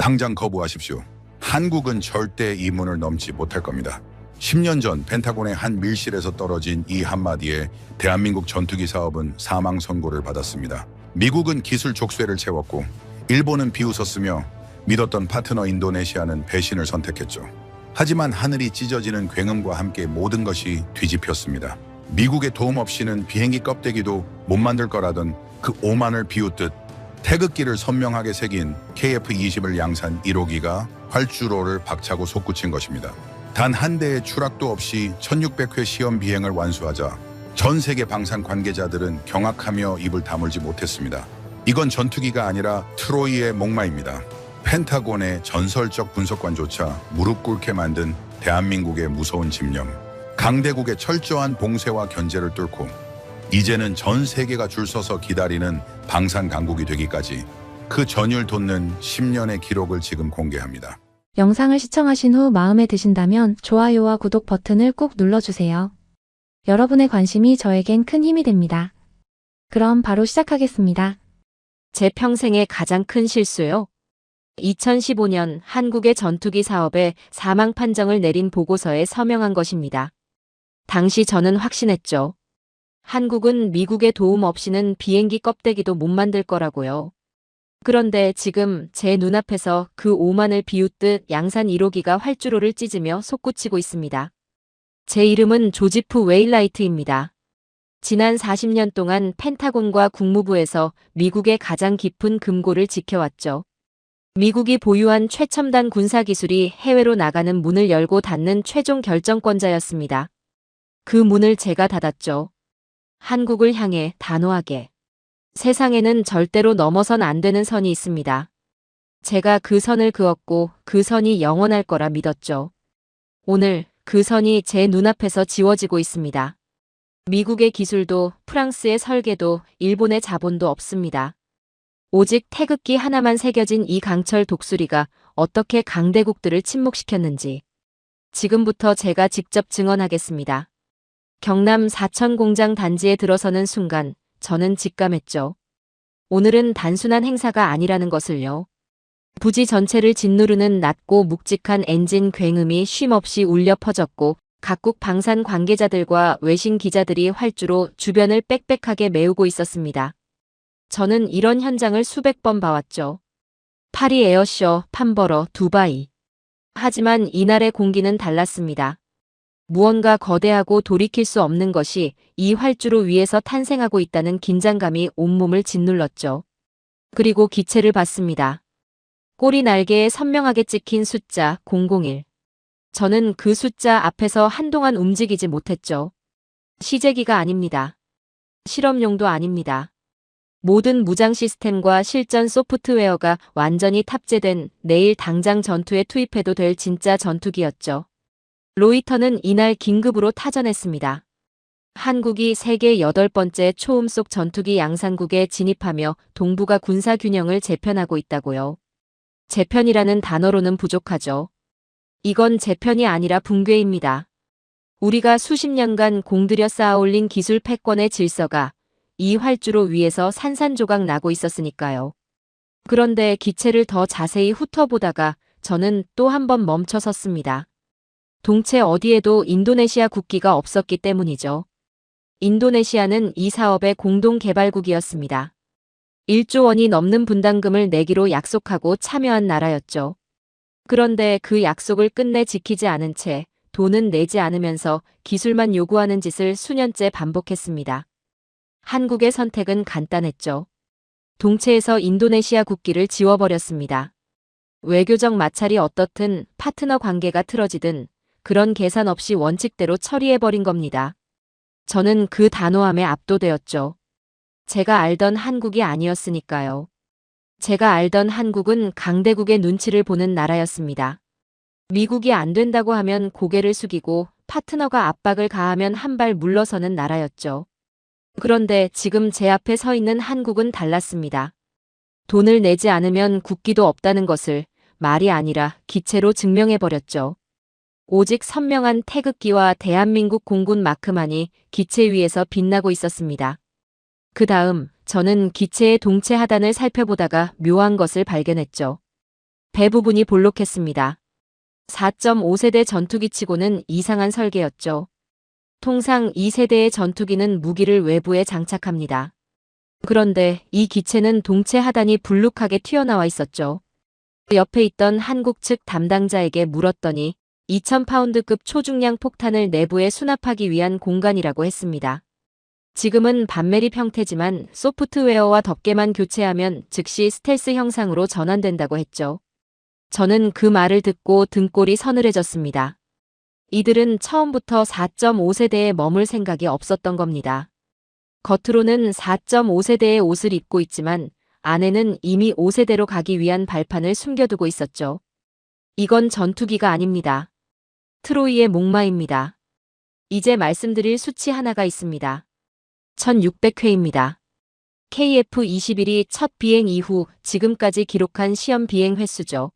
당장 거부하십시오. 한국은 절대 이 문을 넘지 못할 겁니다. 10년 전 펜타곤의 한 밀실에서 떨어진 이 한마디에 대한민국 전투기 사업은 사망 선고를 받았습니다. 미국은 기술 족쇄를 채웠고 일본은 비웃었으며 믿었던 파트너 인도네시아는 배신을 선택했죠. 하지만 하늘이 찢어지는 굉음과 함께 모든 것이 뒤집혔습니다. 미국의 도움 없이는 비행기 껍데기도 못 만들 거라던 그 오만을 비웃듯 태극기를 선명하게 새긴 KF-20을 양산 1호기가 활주로를 박차고 솟구친 것입니다. 단 한 대의 추락도 없이 1600회 시험 비행을 완수하자 전 세계 방산 관계자들은 경악하며 입을 다물지 못했습니다. 이건 전투기가 아니라 트로이의 목마입니다. 펜타곤의 전설적 분석관조차 무릎 꿇게 만든 대한민국의 무서운 집념. 강대국의 철저한 봉쇄와 견제를 뚫고 이제는 전 세계가 줄 서서 기다리는 방산 강국이 되기까지 그 전율 돋는 10년의 기록을 지금 공개합니다. 영상을 시청하신 후 마음에 드신다면 좋아요와 구독 버튼을 꼭 눌러주세요. 여러분의 관심이 저에겐 큰 힘이 됩니다. 그럼 바로 시작하겠습니다. 제 평생의 가장 큰 실수요. 2015년 한국의 전투기 사업에 사망 판정을 내린 보고서에 서명한 것입니다. 당시 저는 확신했죠. 한국은 미국의 도움 없이는 비행기 껍데기도 못 만들 거라고요. 그런데 지금 제 눈앞에서 그 오만을 비웃듯 양산 1호기가 활주로를 찢으며 솟구치고 있습니다. 제 이름은 조지프 웨일라이트입니다. 지난 40년 동안 펜타곤과 국무부에서 미국의 가장 깊은 금고를 지켜왔죠. 미국이 보유한 최첨단 군사기술이 해외로 나가는 문을 열고 닫는 최종 결정권자였습니다. 그 문을 제가 닫았죠. 한국을 향해 단호하게. 세상에는 절대로 넘어선 안 되는 선이 있습니다. 제가 그 선을 그었고 그 선이 영원할 거라 믿었죠. 오늘 그 선이 제 눈앞에서 지워지고 있습니다. 미국의 기술도 프랑스의 설계도 일본의 자본도 없습니다. 오직 태극기 하나만 새겨진 이 강철 독수리가 어떻게 강대국들을 침묵시켰는지 지금부터 제가 직접 증언하겠습니다. 경남 사천 공장 단지에 들어서는 순간 저는 직감했죠. 오늘은 단순한 행사가 아니라는 것을요. 부지 전체를 짓누르는 낮고 묵직한 엔진 굉음이 쉼없이 울려 퍼졌고 각국 방산 관계자들과 외신 기자들이 활주로 주변을 빽빽하게 메우고 있었습니다. 저는 이런 현장을 수백 번 봐왔죠. 파리 에어쇼, 판버러, 두바이. 하지만 이날의 공기는 달랐습니다. 무언가 거대하고 돌이킬 수 없는 것이 이 활주로 위에서 탄생하고 있다는 긴장감이 온몸을 짓눌렀죠. 그리고 기체를 봤습니다. 꼬리 날개에 선명하게 찍힌 숫자 001. 저는 그 숫자 앞에서 한동안 움직이지 못했죠. 시제기가 아닙니다. 실험용도 아닙니다. 모든 무장 시스템과 실전 소프트웨어가 완전히 탑재된 내일 당장 전투에 투입해도 될 진짜 전투기였죠. 로이터는 이날 긴급으로 타전했습니다. 한국이 세계 8번째 초음속 전투기 양산국에 진입하며 동북아 군사 균형을 재편하고 있다고요. 재편이라는 단어로는 부족하죠. 이건 재편이 아니라 붕괴입니다. 우리가 수십 년간 공들여 쌓아올린 기술 패권의 질서가 이 활주로 위에서 산산조각 나고 있었으니까요. 그런데 기체를 더 자세히 훑어보다가 저는 또 한 번 멈춰 섰습니다. 동체 어디에도 인도네시아 국기가 없었기 때문이죠. 인도네시아는 이 사업의 공동개발국이었습니다. 1조 원이 넘는 분담금을 내기로 약속하고 참여한 나라였죠. 그런데 그 약속을 끝내 지키지 않은 채 돈은 내지 않으면서 기술만 요구하는 짓을 수년째 반복했습니다. 한국의 선택은 간단했죠. 동체에서 인도네시아 국기를 지워버렸습니다. 외교적 마찰이 어떻든 파트너 관계가 틀어지든 그런 계산 없이 원칙대로 처리해버린 겁니다. 저는 그 단호함에 압도되었죠. 제가 알던 한국이 아니었으니까요. 제가 알던 한국은 강대국의 눈치를 보는 나라였습니다. 미국이 안 된다고 하면 고개를 숙이고 파트너가 압박을 가하면 한 발 물러서는 나라였죠. 그런데 지금 제 앞에 서 있는 한국은 달랐습니다. 돈을 내지 않으면 국기도 없다는 것을 말이 아니라 기체로 증명해버렸죠. 오직 선명한 태극기와 대한민국 공군 마크만이 기체 위에서 빛나고 있었습니다. 그 다음 저는 기체의 동체 하단을 살펴보다가 묘한 것을 발견했죠. 배 부분이 볼록했습니다. 4.5세대 전투기치고는 이상한 설계였죠. 통상 2세대의 전투기는 무기를 외부에 장착합니다. 그런데 이 기체는 동체 하단이 불룩하게 튀어나와 있었죠. 옆에 있던 한국 측 담당자에게 물었더니 2000파운드급 초중량 폭탄을 내부에 수납하기 위한 공간이라고 했습니다. 지금은 반매립 형태지만 소프트웨어와 덮개만 교체하면 즉시 스텔스 형상으로 전환된다고 했죠. 저는 그 말을 듣고 등골이 서늘해졌습니다. 이들은 처음부터 4.5세대에 머물 생각이 없었던 겁니다. 겉으로는 4.5세대의 옷을 입고 있지만 안에는 이미 5세대로 가기 위한 발판을 숨겨두고 있었죠. 이건 전투기가 아닙니다. 트로이의 목마입니다. 이제 말씀드릴 수치 하나가 있습니다. 1600회입니다. KF-21이 첫 비행 이후 지금까지 기록한 시험 비행 횟수죠.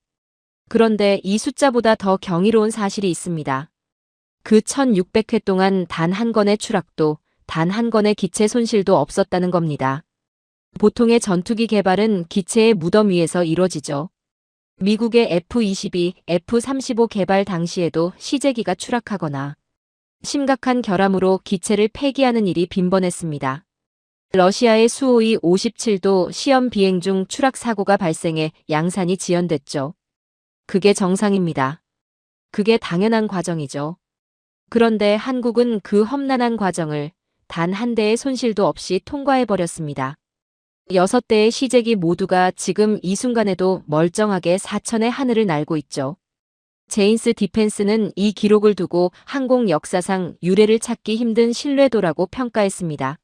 그런데 이 숫자보다 더 경이로운 사실이 있습니다. 그 1600회 동안 단 한 건의 추락도, 단 한 건의 기체 손실도 없었다는 겁니다. 보통의 전투기 개발은 기체의 무덤 위에서 이루어지죠. 미국의 F-22, F-35 개발 당시에도 시제기가 추락하거나 심각한 결함으로 기체를 폐기하는 일이 빈번했습니다. 러시아의 수호이 57도 시험 비행 중 추락 사고가 발생해 양산이 지연됐죠. 그게 정상입니다. 그게 당연한 과정이죠. 그런데 한국은 그 험난한 과정을 단 한 대의 손실도 없이 통과해버렸습니다. 6대의 시제기 모두가 지금 이 순간에도 멀쩡하게 사천의 하늘을 날고 있죠. 제인스 디펜스는 이 기록을 두고 항공 역사상 유례를 찾기 힘든 신뢰도라고 평가했습니다.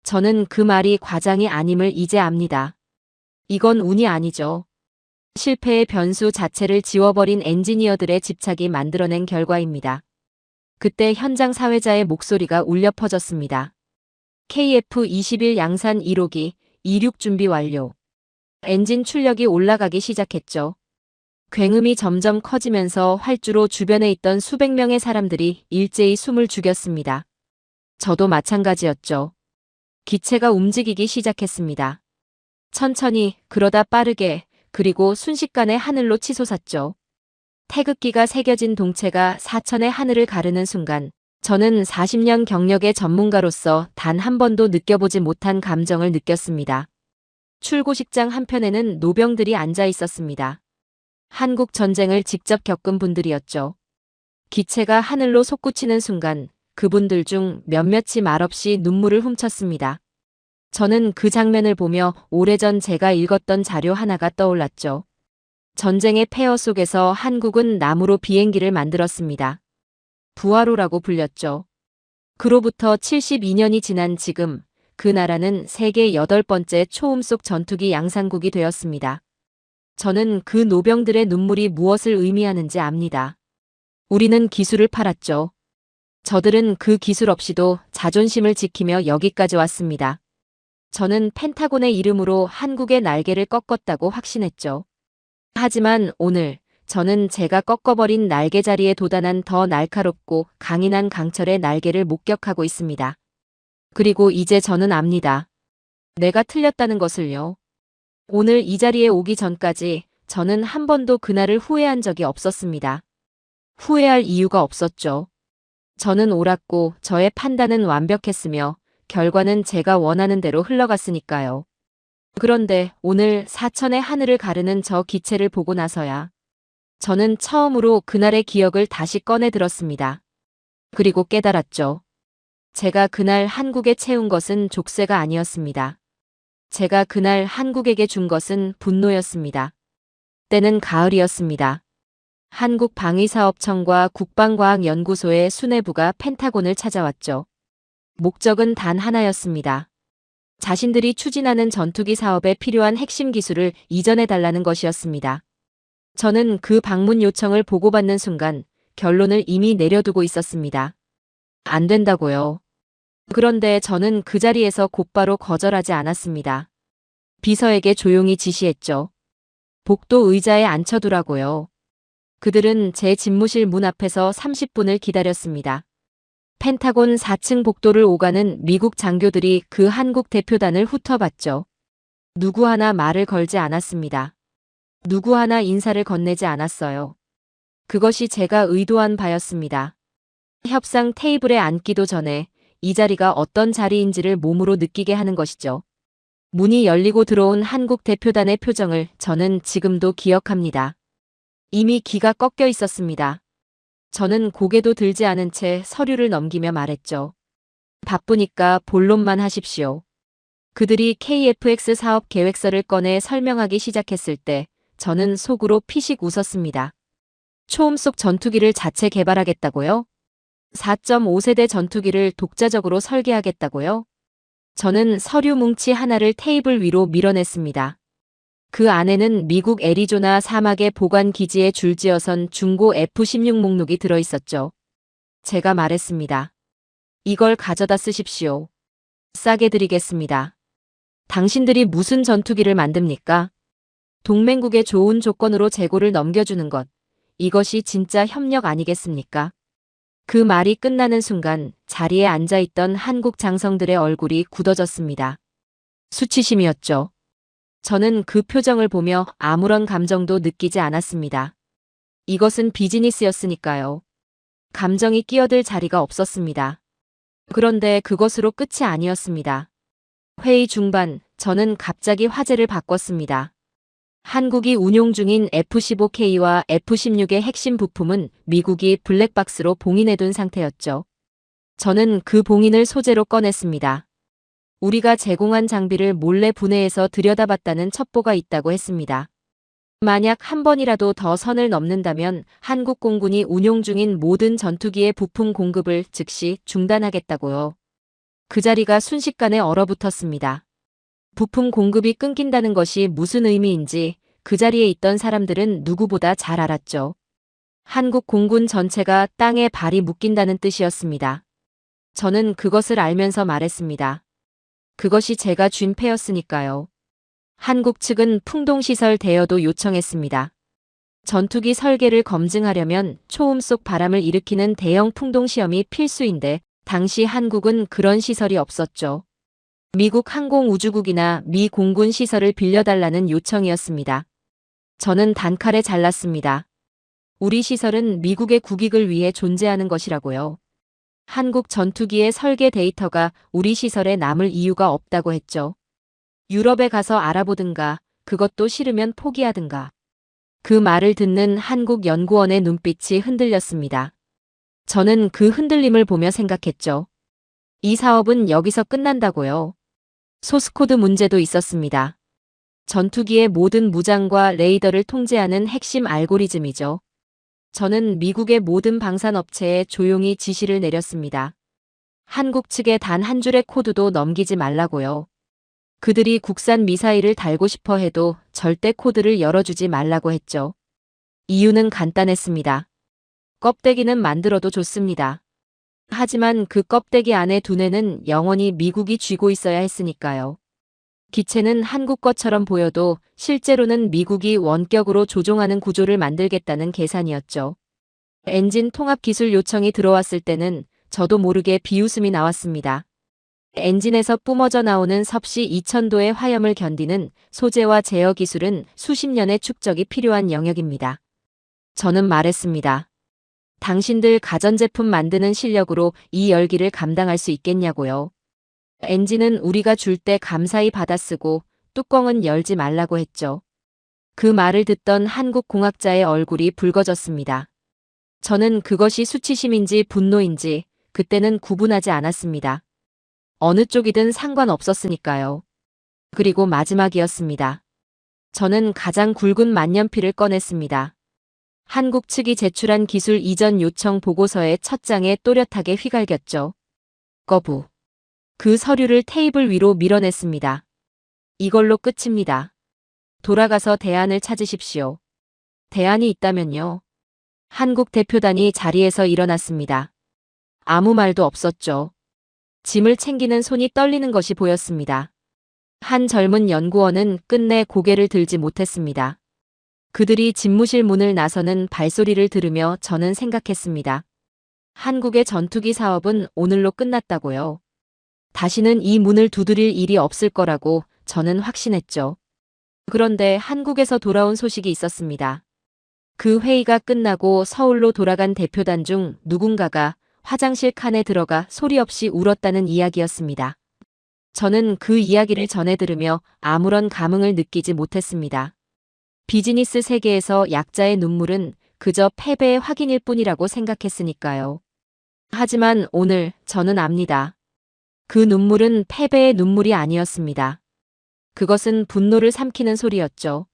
저는 그 말이 과장이 아님을 이제 압니다. 이건 운이 아니죠. 실패의 변수 자체를 지워버린 엔지니어들의 집착이 만들어낸 결과입니다. 그때 현장 사회자의 목소리가 울려 퍼졌습니다. KF-21 양산 1호기, 이륙 준비 완료. 엔진 출력이 올라가기 시작했죠. 굉음이 점점 커지면서 활주로 주변에 있던 수백 명의 사람들이 일제히 숨을 죽였습니다. 저도 마찬가지였죠. 기체가 움직이기 시작했습니다. 천천히, 그러다 빠르게, 그리고 순식간에 하늘로 치솟았죠. 태극기가 새겨진 동체가 사천의 하늘을 가르는 순간 저는 40년 경력의 전문가로서 단 한 번도 느껴보지 못한 감정을 느꼈습니다. 출고식장 한편에는 노병들이 앉아 있었습니다. 한국 전쟁을 직접 겪은 분들이었죠. 기체가 하늘로 솟구치는 순간 그분들 중 몇몇이 말없이 눈물을 훔쳤습니다. 저는 그 장면을 보며 오래전 제가 읽었던 자료 하나가 떠올랐죠. 전쟁의 폐허 속에서 한국은 나무로 비행기를 만들었습니다. 부하로라고 불렸죠. 그로부터 72년이 지난 지금 그 나라는 세계 8번째 초음속 전투기 양산국이 되었습니다. 저는 그 노병들의 눈물이 무엇을 의미하는지 압니다. 우리는 기술을 팔았죠. 저들은 그 기술 없이도 자존심을 지키며 여기까지 왔습니다. 저는 펜타곤의 이름으로 한국의 날개를 꺾었다고 확신했죠. 하지만 오늘 저는 제가 꺾어버린 날개 자리에 도단한 더 날카롭고 강인한 강철의 날개를 목격하고 있습니다. 그리고 이제 저는 압니다. 내가 틀렸다는 것을요. 오늘 이 자리에 오기 전까지 저는 한 번도 그날을 후회한 적이 없었습니다. 후회할 이유가 없었죠. 저는 옳았고 저의 판단은 완벽했으며 결과는 제가 원하는 대로 흘러갔으니까요. 그런데 오늘 사천의 하늘을 가르는 저 기체를 보고 나서야 저는 처음으로 그날의 기억을 다시 꺼내 들었습니다. 그리고 깨달았죠. 제가 그날 한국에 채운 것은 족쇄가 아니었습니다. 제가 그날 한국에게 준 것은 분노였습니다. 때는 가을이었습니다. 한국방위사업청과 국방과학연구소의 수뇌부가 펜타곤을 찾아왔죠. 목적은 단 하나였습니다. 자신들이 추진하는 전투기 사업에 필요한 핵심 기술을 이전해달라는 것이었습니다. 저는 그 방문 요청을 보고받는 순간 결론을 이미 내려두고 있었습니다. 안 된다고요. 그런데 저는 그 자리에서 곧바로 거절하지 않았습니다. 비서에게 조용히 지시했죠. 복도 의자에 앉혀두라고요. 그들은 제 집무실 문 앞에서 30분을 기다렸습니다. 펜타곤 4층 복도를 오가는 미국 장교들이 그 한국 대표단을 훑어봤죠. 누구 하나 말을 걸지 않았습니다. 누구 하나 인사를 건네지 않았어요. 그것이 제가 의도한 바였습니다. 협상 테이블에 앉기도 전에 이 자리가 어떤 자리인지를 몸으로 느끼게 하는 것이죠. 문이 열리고 들어온 한국 대표단의 표정을 저는 지금도 기억합니다. 이미 기가 꺾여 있었습니다. 저는 고개도 들지 않은 채 서류를 넘기며 말했죠. 바쁘니까 본론만 하십시오. 그들이 KFX 사업 계획서를 꺼내 설명하기 시작했을 때 저는 속으로 피식 웃었습니다. 초음 속 전투기를 자체 개발하겠다고요? 4.5세대 전투기를 독자적으로 설계하겠다고요? 저는 서류 뭉치 하나를 테이블 위로 밀어냈습니다. 그 안에는 미국 애리조나 사막의 보관 기지에 줄지어선 중고 F-16 목록이 들어있었죠. 제가 말했습니다. 이걸 가져다 쓰십시오. 싸게 드리겠습니다. 당신들이 무슨 전투기를 만듭니까? 동맹국의 좋은 조건으로 재고를 넘겨주는 것. 이것이 진짜 협력 아니겠습니까? 그 말이 끝나는 순간 자리에 앉아있던 한국 장성들의 얼굴이 굳어졌습니다. 수치심이었죠. 저는 그 표정을 보며 아무런 감정도 느끼지 않았습니다. 이것은 비즈니스였으니까요. 감정이 끼어들 자리가 없었습니다. 그런데 그것으로 끝이 아니었습니다. 회의 중반, 저는 갑자기 화제를 바꿨습니다. 한국이 운용 중인 F-15K와 F-16의 핵심 부품은 미국이 블랙박스로 봉인해둔 상태였죠. 저는 그 봉인을 소재로 꺼냈습니다. 우리가 제공한 장비를 몰래 분해해서 들여다봤다는 첩보가 있다고 했습니다. 만약 한 번이라도 더 선을 넘는다면 한국 공군이 운용 중인 모든 전투기의 부품 공급을 즉시 중단하겠다고요. 그 자리가 순식간에 얼어붙었습니다. 부품 공급이 끊긴다는 것이 무슨 의미인지 그 자리에 있던 사람들은 누구보다 잘 알았죠. 한국 공군 전체가 땅에 발이 묶인다는 뜻이었습니다. 저는 그것을 알면서 말했습니다. 그것이 제가 쥔 패였으니까요. 한국 측은 풍동시설 대여도 요청했습니다. 전투기 설계를 검증하려면 초음 속 바람을 일으키는 대형 풍동시험이 필수인데 당시 한국은 그런 시설이 없었죠. 미국 항공우주국이나 미 공군 시설을 빌려달라는 요청이었습니다. 저는 단칼에 잘랐습니다. 우리 시설은 미국의 국익을 위해 존재하는 것이라고요. 한국 전투기의 설계 데이터가 우리 시설에 남을 이유가 없다고 했죠. 유럽에 가서 알아보든가, 그것도 싫으면 포기하든가. 그 말을 듣는 한국 연구원의 눈빛이 흔들렸습니다. 저는 그 흔들림을 보며 생각했죠. 이 사업은 여기서 끝난다고요. 소스코드 문제도 있었습니다. 전투기의 모든 무장과 레이더를 통제하는 핵심 알고리즘이죠. 저는 미국의 모든 방산업체에 조용히 지시를 내렸습니다. 한국 측에 단 한 줄의 코드도 넘기지 말라고요. 그들이 국산 미사일을 달고 싶어 해도 절대 코드를 열어주지 말라고 했죠. 이유는 간단했습니다. 껍데기는 만들어도 좋습니다. 하지만 그 껍데기 안에 두뇌는 영원히 미국이 쥐고 있어야 했으니까요. 기체는 한국 것처럼 보여도 실제로는 미국이 원격으로 조종하는 구조를 만들겠다는 계산이었죠. 엔진 통합 기술 요청이 들어왔을 때는 저도 모르게 비웃음이 나왔습니다. 엔진에서 뿜어져 나오는 섭씨 2000도의 화염을 견디는 소재와 제어 기술은 수십 년의 축적이 필요한 영역입니다. 저는 말했습니다. 당신들 가전제품 만드는 실력으로 이 열기를 감당할 수 있겠냐고요. 엔진은 우리가 줄 때 감사히 받아쓰고 뚜껑은 열지 말라고 했죠. 그 말을 듣던 한국 공학자의 얼굴이 붉어졌습니다. 저는 그것이 수치심인지 분노인지 그때는 구분하지 않았습니다. 어느 쪽이든 상관없었으니까요. 그리고 마지막이었습니다. 저는 가장 굵은 만년필을 꺼냈습니다. 한국 측이 제출한 기술 이전 요청 보고서의 첫 장에 또렷하게 휘갈겼죠. 거부. 그 서류를 테이블 위로 밀어냈습니다. 이걸로 끝입니다. 돌아가서 대안을 찾으십시오. 대안이 있다면요. 한국 대표단이 자리에서 일어났습니다. 아무 말도 없었죠. 짐을 챙기는 손이 떨리는 것이 보였습니다. 한 젊은 연구원은 끝내 고개를 들지 못했습니다. 그들이 집무실 문을 나서는 발소리를 들으며 저는 생각했습니다. 한국의 전투기 사업은 오늘로 끝났다고요. 다시는 이 문을 두드릴 일이 없을 거라고 저는 확신했죠. 그런데 한국에서 돌아온 소식이 있었습니다. 그 회의가 끝나고 서울로 돌아간 대표단 중 누군가가 화장실 칸에 들어가 소리 없이 울었다는 이야기였습니다. 저는 그 이야기를 전해 들으며 아무런 감흥을 느끼지 못했습니다. 비즈니스 세계에서 약자의 눈물은 그저 패배의 확인일 뿐이라고 생각했으니까요. 하지만 오늘 저는 압니다. 그 눈물은 패배의 눈물이 아니었습니다. 그것은 분노를 삼키는 소리였죠.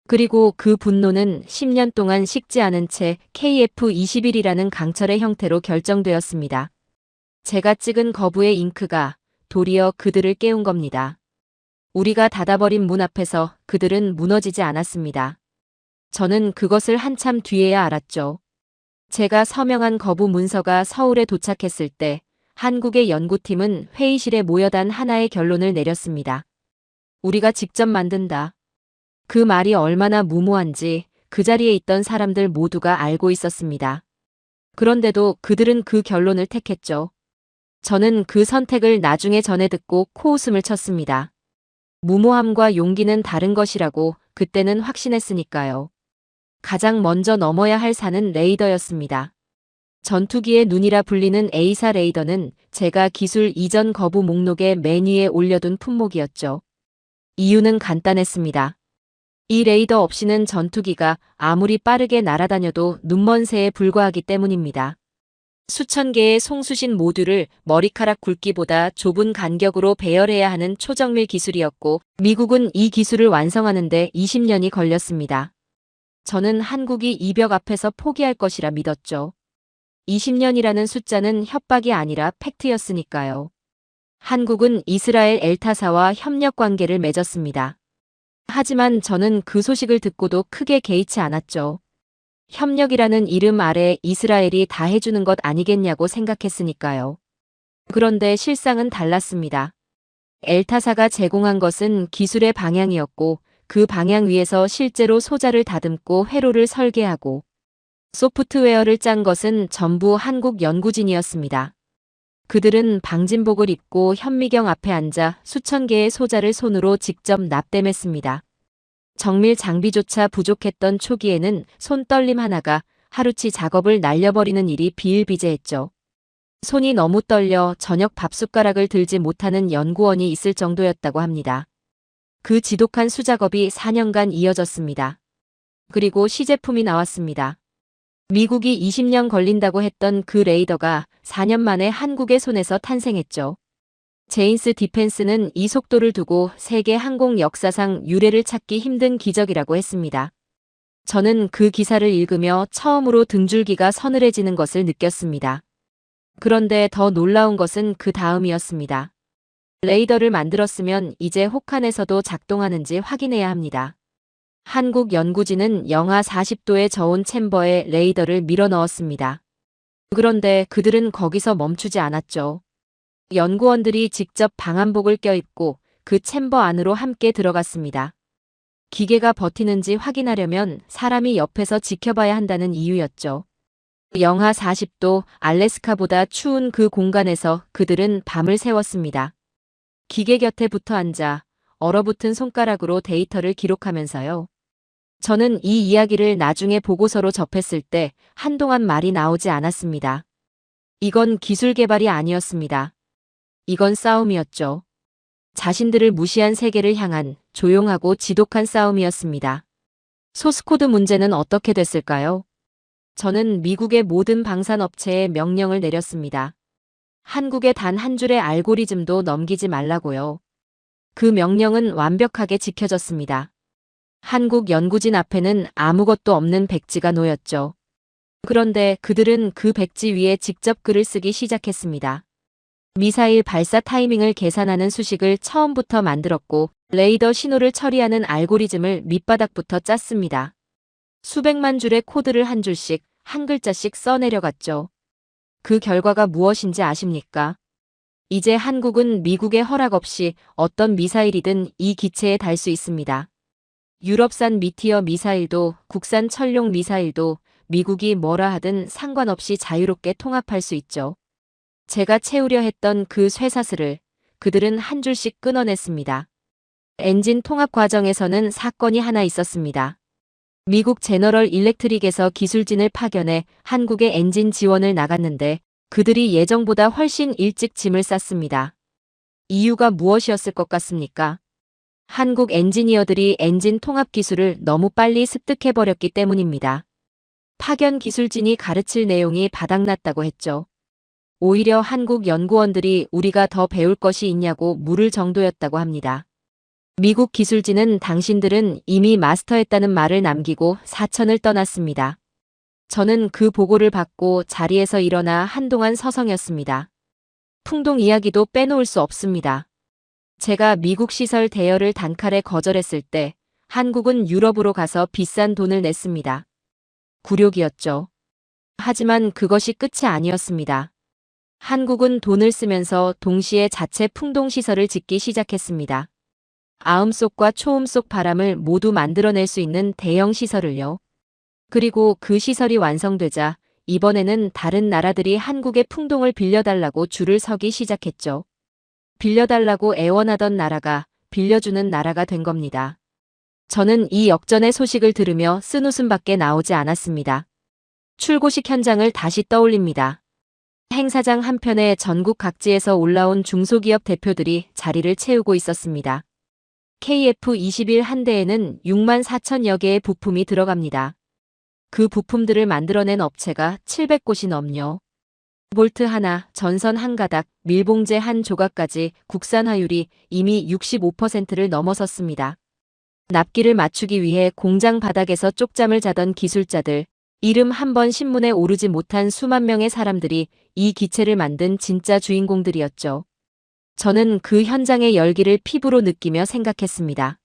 그리고 그 분노는 10년 동안 식지 않은 채 KF21이라는 강철의 형태로 결정되었습니다. 제가 찍은 거부의 잉크가 도리어 그들을 깨운 겁니다. 우리가 닫아버린 문 앞에서 그들은 무너지지 않았습니다. 저는 그것을 한참 뒤에야 알았죠. 제가 서명한 거부 문서가 서울에 도착했을 때 한국의 연구팀은 회의실에 모여단 하나의 결론을 내렸습니다. 우리가 직접 만든다. 그 말이 얼마나 무모한지 그 자리에 있던 사람들 모두가 알고 있었습니다. 그런데도 그들은 그 결론을 택했죠. 저는 그 선택을 나중에 전해 듣고 코웃음을 쳤습니다. 무모함과 용기는 다른 것이라고 그때는 확신했으니까요. 가장 먼저 넘어야 할 산은 레이더였습니다. 전투기의 눈이라 불리는 A사 레이더는 제가 기술 이전 거부 목록의 맨 위에 올려둔 품목이었죠. 이유는 간단했습니다. 이 레이더 없이는 전투기가 아무리 빠르게 날아다녀도 눈먼 새에 불과하기 때문입니다. 수천 개의 송수신 모듈을 머리카락 굵기보다 좁은 간격으로 배열해야 하는 초정밀 기술이었고 미국은 이 기술을 완성하는 데 20년이 걸렸습니다. 저는 한국이 이 벽 앞에서 포기할 것이라 믿었죠. 20년이라는 숫자는 협박이 아니라 팩트였으니까요. 한국은 이스라엘 엘타사와 협력 관계를 맺었습니다. 하지만 저는 그 소식을 듣고도 크게 개의치 않았죠. 협력이라는 이름 아래 이스라엘이 다 해주는 것 아니겠냐고 생각했으니까요. 그런데 실상은 달랐습니다. 엘타사가 제공한 것은 기술의 방향이었고 그 방향 위에서 실제로 소자를 다듬고 회로를 설계하고 소프트웨어를 짠 것은 전부 한국 연구진이었습니다. 그들은 방진복을 입고 현미경 앞에 앉아 수천 개의 소자를 손으로 직접 납땜했습니다. 정밀 장비조차 부족했던 초기에는 손떨림 하나가 하루치 작업을 날려버리는 일이 비일비재했죠. 손이 너무 떨려 저녁 밥숟가락을 들지 못하는 연구원이 있을 정도였다고 합니다. 그 지독한 수작업이 4년간 이어졌습니다. 그리고 시제품이 나왔습니다. 미국이 20년 걸린다고 했던 그 레이더가 4년 만에 한국의 손에서 탄생했죠. 제인스 디펜스는 이 속도를 두고 세계 항공 역사상 유례를 찾기 힘든 기적이라고 했습니다. 저는 그 기사를 읽으며 처음으로 등줄기가 서늘해지는 것을 느꼈습니다. 그런데 더 놀라운 것은 그 다음이었습니다. 레이더를 만들었으면 이제 혹한에서도 작동하는지 확인해야 합니다. 한국 연구진은 영하 40도의 저온 챔버에 레이더를 밀어 넣었습니다. 그런데 그들은 거기서 멈추지 않았죠. 연구원들이 직접 방한복을 껴입고 그 챔버 안으로 함께 들어갔습니다. 기계가 버티는지 확인하려면 사람이 옆에서 지켜봐야 한다는 이유였죠. 영하 40도 알래스카보다 추운 그 공간에서 그들은 밤을 새웠습니다. 기계 곁에 붙어 앉아 얼어붙은 손가락으로 데이터를 기록하면서요. 저는 이 이야기를 나중에 보고서로 접했을 때 한동안 말이 나오지 않았습니다. 이건 기술 개발이 아니었습니다. 이건 싸움이었죠. 자신들을 무시한 세계를 향한 조용하고 지독한 싸움이었습니다. 소스코드 문제는 어떻게 됐을까요? 저는 미국의 모든 방산업체에 명령을 내렸습니다. 한국의 단 한 줄의 알고리즘도 넘기지 말라고요. 그 명령은 완벽하게 지켜졌습니다. 한국 연구진 앞에는 아무것도 없는 백지가 놓였죠. 그런데 그들은 그 백지 위에 직접 글을 쓰기 시작했습니다. 미사일 발사 타이밍을 계산하는 수식을 처음부터 만들었고 레이더 신호를 처리하는 알고리즘을 밑바닥부터 짰습니다. 수백만 줄의 코드를 한 줄씩 한 글자씩 써내려갔죠. 그 결과가 무엇인지 아십니까? 이제 한국은 미국의 허락 없이 어떤 미사일이든 이 기체에 달 수 있습니다. 유럽산 미티어 미사일도 국산 천룡 미사일도 미국이 뭐라 하든 상관없이 자유롭게 통합할 수 있죠. 제가 채우려 했던 그 쇠사슬을 그들은 한 줄씩 끊어냈습니다. 엔진 통합 과정에서는 사건이 하나 있었습니다. 미국 제너럴 일렉트릭에서 기술진을 파견해 한국에 엔진 지원을 나갔는데 그들이 예정보다 훨씬 일찍 짐을 쌌습니다. 이유가 무엇이었을 것 같습니까? 한국 엔지니어들이 엔진 통합 기술을 너무 빨리 습득해버렸기 때문입니다. 파견 기술진이 가르칠 내용이 바닥났다고 했죠. 오히려 한국 연구원들이 우리가 더 배울 것이 있냐고 물을 정도였다고 합니다. 미국 기술진은 당신들은 이미 마스터했다는 말을 남기고 사천을 떠났습니다. 저는 그 보고를 받고 자리에서 일어나 한동안 서성였습니다. 풍동 이야기도 빼놓을 수 없습니다. 제가 미국 시설 대여를 단칼에 거절했을 때 한국은 유럽으로 가서 비싼 돈을 냈습니다. 굴욕이었죠. 하지만 그것이 끝이 아니었습니다. 한국은 돈을 쓰면서 동시에 자체 풍동시설을 짓기 시작했습니다. 아음속과 초음속 바람을 모두 만들어낼 수 있는 대형 시설을요. 그리고 그 시설이 완성되자 이번에는 다른 나라들이 한국의 풍동을 빌려달라고 줄을 서기 시작했죠. 빌려달라고 애원하던 나라가 빌려주는 나라가 된 겁니다. 저는 이 역전의 소식을 들으며 쓴웃음밖에 나오지 않았습니다. 출고식 현장을 다시 떠올립니다. 행사장 한편에 전국 각지에서 올라온 중소기업 대표들이 자리를 채우고 있었습니다. KF-21 한 대에는 6만 4천여 개의 부품이 들어갑니다. 그 부품들을 만들어낸 업체가 700곳이 넘요. 볼트 하나, 전선 한 가닥, 밀봉재 한 조각까지 국산화율이 이미 65%를 넘어섰습니다. 납기를 맞추기 위해 공장 바닥에서 쪽잠을 자던 기술자들, 이름 한 번 신문에 오르지 못한 수만 명의 사람들이 이 기체를 만든 진짜 주인공들이었죠. 저는 그 현장의 열기를 피부로 느끼며 생각했습니다.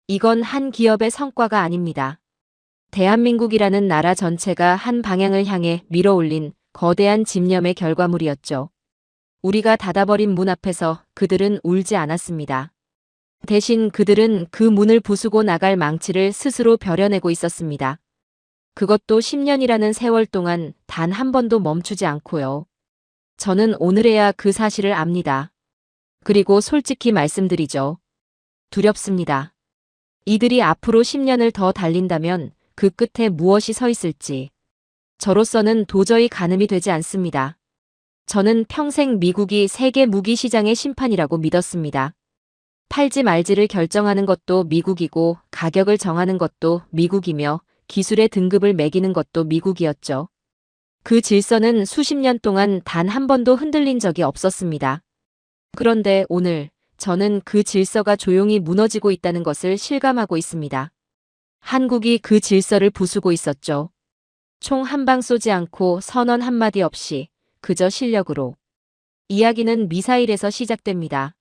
이건 한 기업의 성과가 아닙니다. 대한민국이라는 나라 전체가 한 방향을 향해 밀어올린 거대한 집념의 결과물이었죠. 우리가 닫아버린 문 앞에서 그들은 울지 않았습니다. 대신 그들은 그 문을 부수고 나갈 망치를 스스로 벼려내고 있었습니다. 그것도 10년이라는 세월 동안 단 한 번도 멈추지 않고요. 저는 오늘에야 그 사실을 압니다. 그리고 솔직히 말씀드리죠. 두렵습니다. 이들이 앞으로 10년을 더 달린다면 그 끝에 무엇이 서 있을지. 저로서는 도저히 가늠이 되지 않습니다. 저는 평생 미국이 세계 무기 시장의 심판이라고 믿었습니다. 팔지 말지를 결정하는 것도 미국이고 가격을 정하는 것도 미국이며 기술의 등급을 매기는 것도 미국이었죠. 그 질서는 수십 년 동안 단 한 번도 흔들린 적이 없었습니다. 그런데 오늘 저는 그 질서가 조용히 무너지고 있다는 것을 실감하고 있습니다. 한국이 그 질서를 부수고 있었죠. 총 한 방 쏘지 않고 선언 한마디 없이 그저 실력으로. 이야기는 미사일에서 시작됩니다.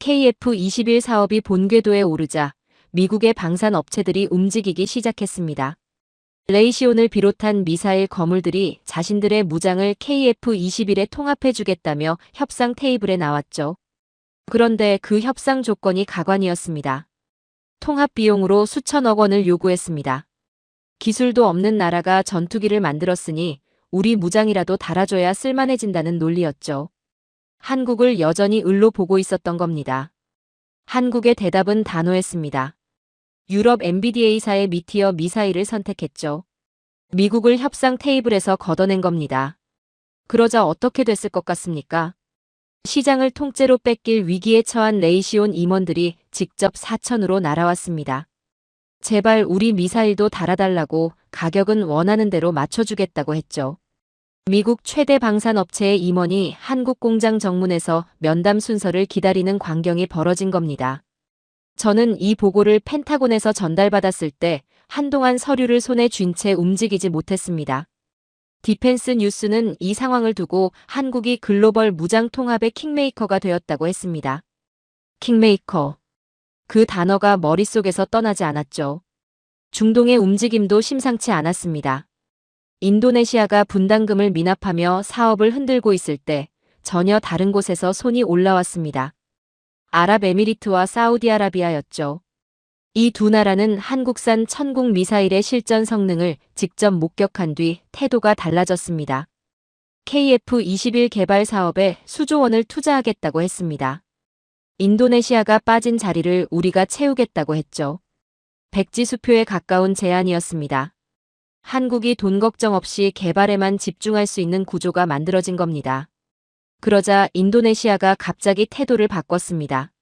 KF-21 사업이 본궤도에 오르자 미국의 방산 업체들이 움직이기 시작했습니다. 레이시온을 비롯한 미사일 거물들이 자신들의 무장을 KF-21에 통합해주겠다며 협상 테이블에 나왔죠. 그런데 그 협상 조건이 가관이었습니다. 통합 비용으로 수천억 원을 요구했습니다. 기술도 없는 나라가 전투기를 만들었으니 우리 무장이라도 달아줘야 쓸만해진다는 논리였죠. 한국을 여전히 을로 보고 있었던 겁니다. 한국의 대답은 단호했습니다. 유럽 NBDA사의 미티어 미사일을 선택했죠. 미국을 협상 테이블에서 걷어낸 겁니다. 그러자 어떻게 됐을 것 같습니까? 시장을 통째로 뺏길 위기에 처한 레이시온 임원들이 직접 사천으로 날아왔습니다. 제발 우리 미사일도 달아달라고, 가격은 원하는 대로 맞춰주겠다고 했죠. 미국 최대 방산업체의 임원이 한국 공장 정문에서 면담 순서를 기다리는 광경이 벌어진 겁니다. 저는 이 보고를 펜타곤에서 전달받았을 때 한동안 서류를 손에 쥔 채 움직이지 못했습니다. 디펜스 뉴스는 이 상황을 두고 한국이 글로벌 무장 통합의 킹메이커가 되었다고 했습니다. 킹메이커. 그 단어가 머릿속에서 떠나지 않았죠. 중동의 움직임도 심상치 않았습니다. 인도네시아가 분담금을 미납하며 사업을 흔들고 있을 때 전혀 다른 곳에서 손이 올라왔습니다. 아랍에미리트와 사우디아라비아였죠. 이 두 나라는 한국산 천국 미사일의 실전 성능을 직접 목격한 뒤 태도가 달라졌습니다. KF-21 개발 사업에 수조 원을 투자하겠다고 했습니다. 인도네시아가 빠진 자리를 우리가 채우겠다고 했죠. 백지 수표에 가까운 제안이었습니다. 한국이 돈 걱정 없이 개발에만 집중할 수 있는 구조가 만들어진 겁니다. 그러자 인도네시아가 갑자기 태도를 바꿨습니다.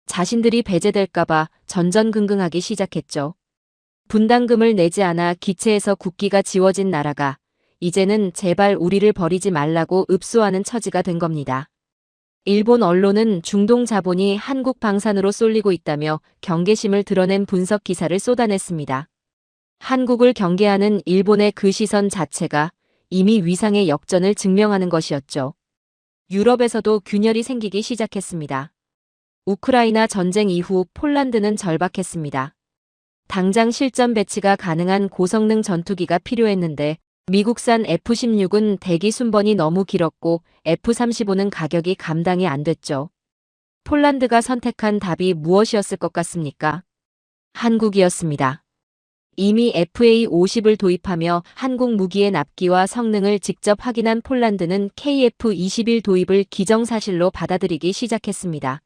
자신들이 배제될까봐 전전긍긍하기 시작했죠. 분담금을 내지 않아 기체에서 국기가 지워진 나라가 이제는 제발 우리를 버리지 말라고 읍소하는 처지가 된 겁니다. 일본 언론은 중동 자본이 한국 방산으로 쏠리고 있다며 경계심을 드러낸 분석 기사를 쏟아냈습니다. 한국을 경계하는 일본의 그 시선 자체가 이미 위상의 역전을 증명하는 것이었죠. 유럽에서도 균열이 생기기 시작했습니다. 우크라이나 전쟁 이후 폴란드는 절박했습니다. 당장 실전 배치가 가능한 고성능 전투기가 필요했는데 미국산 F-16은 대기 순번이 너무 길었고 F-35는 가격이 감당이 안 됐죠. 폴란드가 선택한 답이 무엇이었을 것 같습니까? 한국이었습니다. 이미 FA-50을 도입하며 한국 무기의 납기와 성능을 직접 확인한 폴란드는 KF-21 도입을 기정사실로 받아들이기 시작했습니다.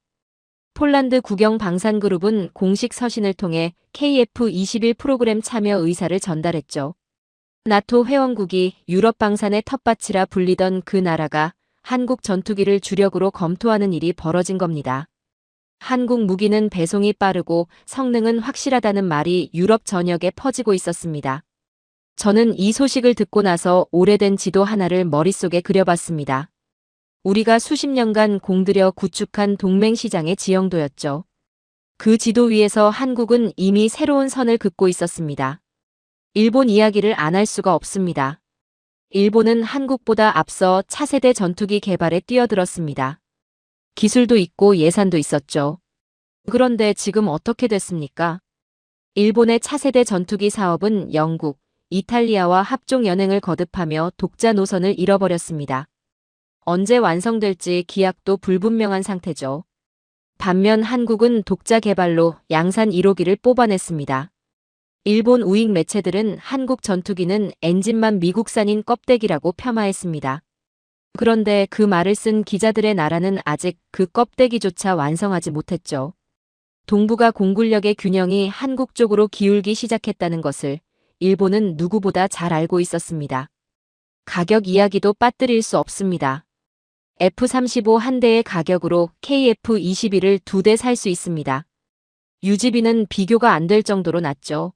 폴란드 국영방산그룹은 공식 서신을 통해 KF-21 프로그램 참여 의사를 전달했죠. 나토 회원국이 유럽 방산의 텃밭이라 불리던 그 나라가 한국 전투기를 주력으로 검토하는 일이 벌어진 겁니다. 한국 무기는 배송이 빠르고 성능은 확실하다는 말이 유럽 전역에 퍼지고 있었습니다. 저는 이 소식을 듣고 나서 오래된 지도 하나를 머릿속에 그려봤습니다. 우리가 수십 년간 공들여 구축한 동맹시장의 지형도였죠. 그 지도 위에서 한국은 이미 새로운 선을 긋고 있었습니다. 일본 이야기를 안 할 수가 없습니다. 일본은 한국보다 앞서 차세대 전투기 개발에 뛰어들었습니다. 기술도 있고 예산도 있었죠. 그런데 지금 어떻게 됐습니까? 일본의 차세대 전투기 사업은 영국, 이탈리아와 합종 연행을 거듭하며 독자 노선을 잃어버렸습니다. 언제 완성될지 기약도 불분명한 상태죠. 반면 한국은 독자 개발로 양산 1호기를 뽑아냈습니다. 일본 우익 매체들은 한국 전투기는 엔진만 미국산인 껍데기라고 폄하했습니다. 그런데 그 말을 쓴 기자들의 나라는 아직 그 껍데기조차 완성하지 못했죠. 동북아 공군력의 균형이 한국 쪽으로 기울기 시작했다는 것을 일본은 누구보다 잘 알고 있었습니다. 가격 이야기도 빠뜨릴 수 없습니다. F-35 한 대의 가격으로 KF-21을 2대 살 수 있습니다. 유지비는 비교가 안 될 정도로 낮죠.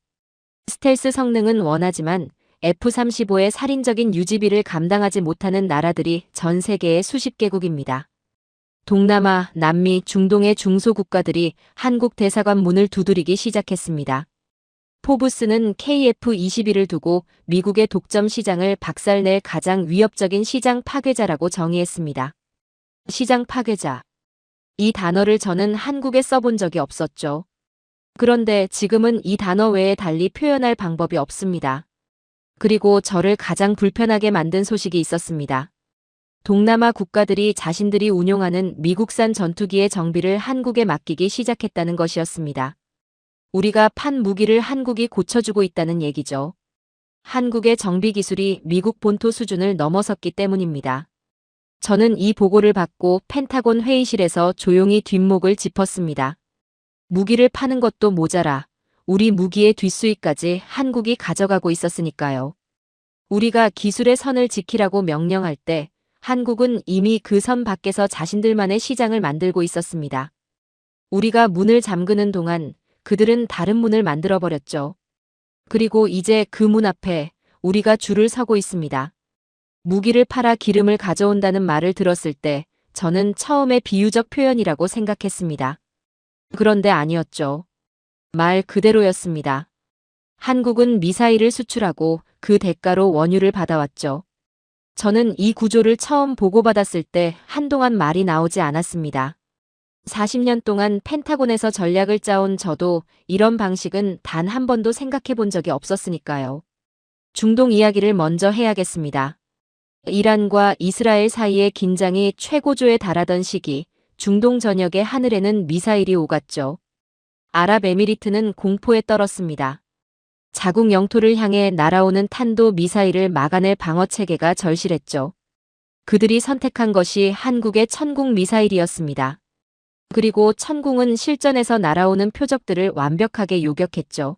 스텔스 성능은 원하지만 F-35의 살인적인 유지비를 감당하지 못하는 나라들이 전 세계의 수십 개국입니다. 동남아, 남미, 중동의 중소국가들이 한국 대사관 문을 두드리기 시작했습니다. 포브스는 KF-21을 두고 미국의 독점 시장을 박살낼 가장 위협적인 시장 파괴자라고 정의했습니다. 시장 파괴자. 이 단어를 저는 한국에 써본 적이 없었죠. 그런데 지금은 이 단어 외에 달리 표현할 방법이 없습니다. 그리고 저를 가장 불편하게 만든 소식이 있었습니다. 동남아 국가들이 자신들이 운용하는 미국산 전투기의 정비를 한국에 맡기기 시작했다는 것이었습니다. 우리가 판 무기를 한국이 고쳐주고 있다는 얘기죠. 한국의 정비 기술이 미국 본토 수준을 넘어섰기 때문입니다. 저는 이 보고를 받고 펜타곤 회의실에서 조용히 뒷목을 짚었습니다. 무기를 파는 것도 모자라 우리 무기의 뒷수익까지 한국이 가져가고 있었으니까요. 우리가 기술의 선을 지키라고 명령할 때 한국은 이미 그 선 밖에서 자신들만의 시장을 만들고 있었습니다. 우리가 문을 잠그는 동안 그들은 다른 문을 만들어버렸죠. 그리고 이제 그 문 앞에 우리가 줄을 서고 있습니다. 무기를 팔아 기름을 가져온다는 말을 들었을 때 저는 처음에 비유적 표현이라고 생각했습니다. 그런데 아니었죠. 말 그대로였습니다. 한국은 미사일을 수출하고 그 대가로 원유를 받아왔죠. 저는 이 구조를 처음 보고받았을 때 한동안 말이 나오지 않았습니다. 40년 동안 펜타곤에서 전략을 짜온 저도 이런 방식은 단 한 번도 생각해 본 적이 없었으니까요. 중동 이야기를 먼저 해야겠습니다. 이란과 이스라엘 사이의 긴장이 최고조에 달하던 시기, 중동 전역의 하늘에는 미사일이 오갔죠. 아랍에미리트는 공포에 떨었습니다. 자국 영토를 향해 날아오는 탄도 미사일을 막아낼 방어체계가 절실했죠. 그들이 선택한 것이 한국의 천국 미사일이었습니다. 그리고 천궁은 실전에서 날아오는 표적들을 완벽하게 요격했죠.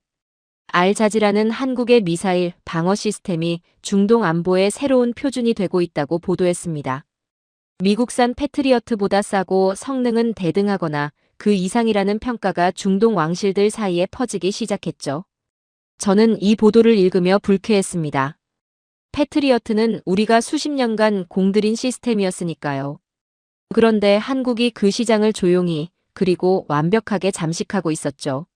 알자지라는 한국의 미사일 방어 시스템이 중동 안보의 새로운 표준이 되고 있다고 보도했습니다. 미국산 패트리어트보다 싸고 성능은 대등하거나 그 이상이라는 평가가 중동 왕실들 사이에 퍼지기 시작했죠. 저는 이 보도를 읽으며 불쾌했습니다. 패트리어트는 우리가 수십 년간 공들인 시스템이었으니까요. 그런데 한국이 그 시장을 조용히 그리고 완벽하게 잠식하고 있었죠.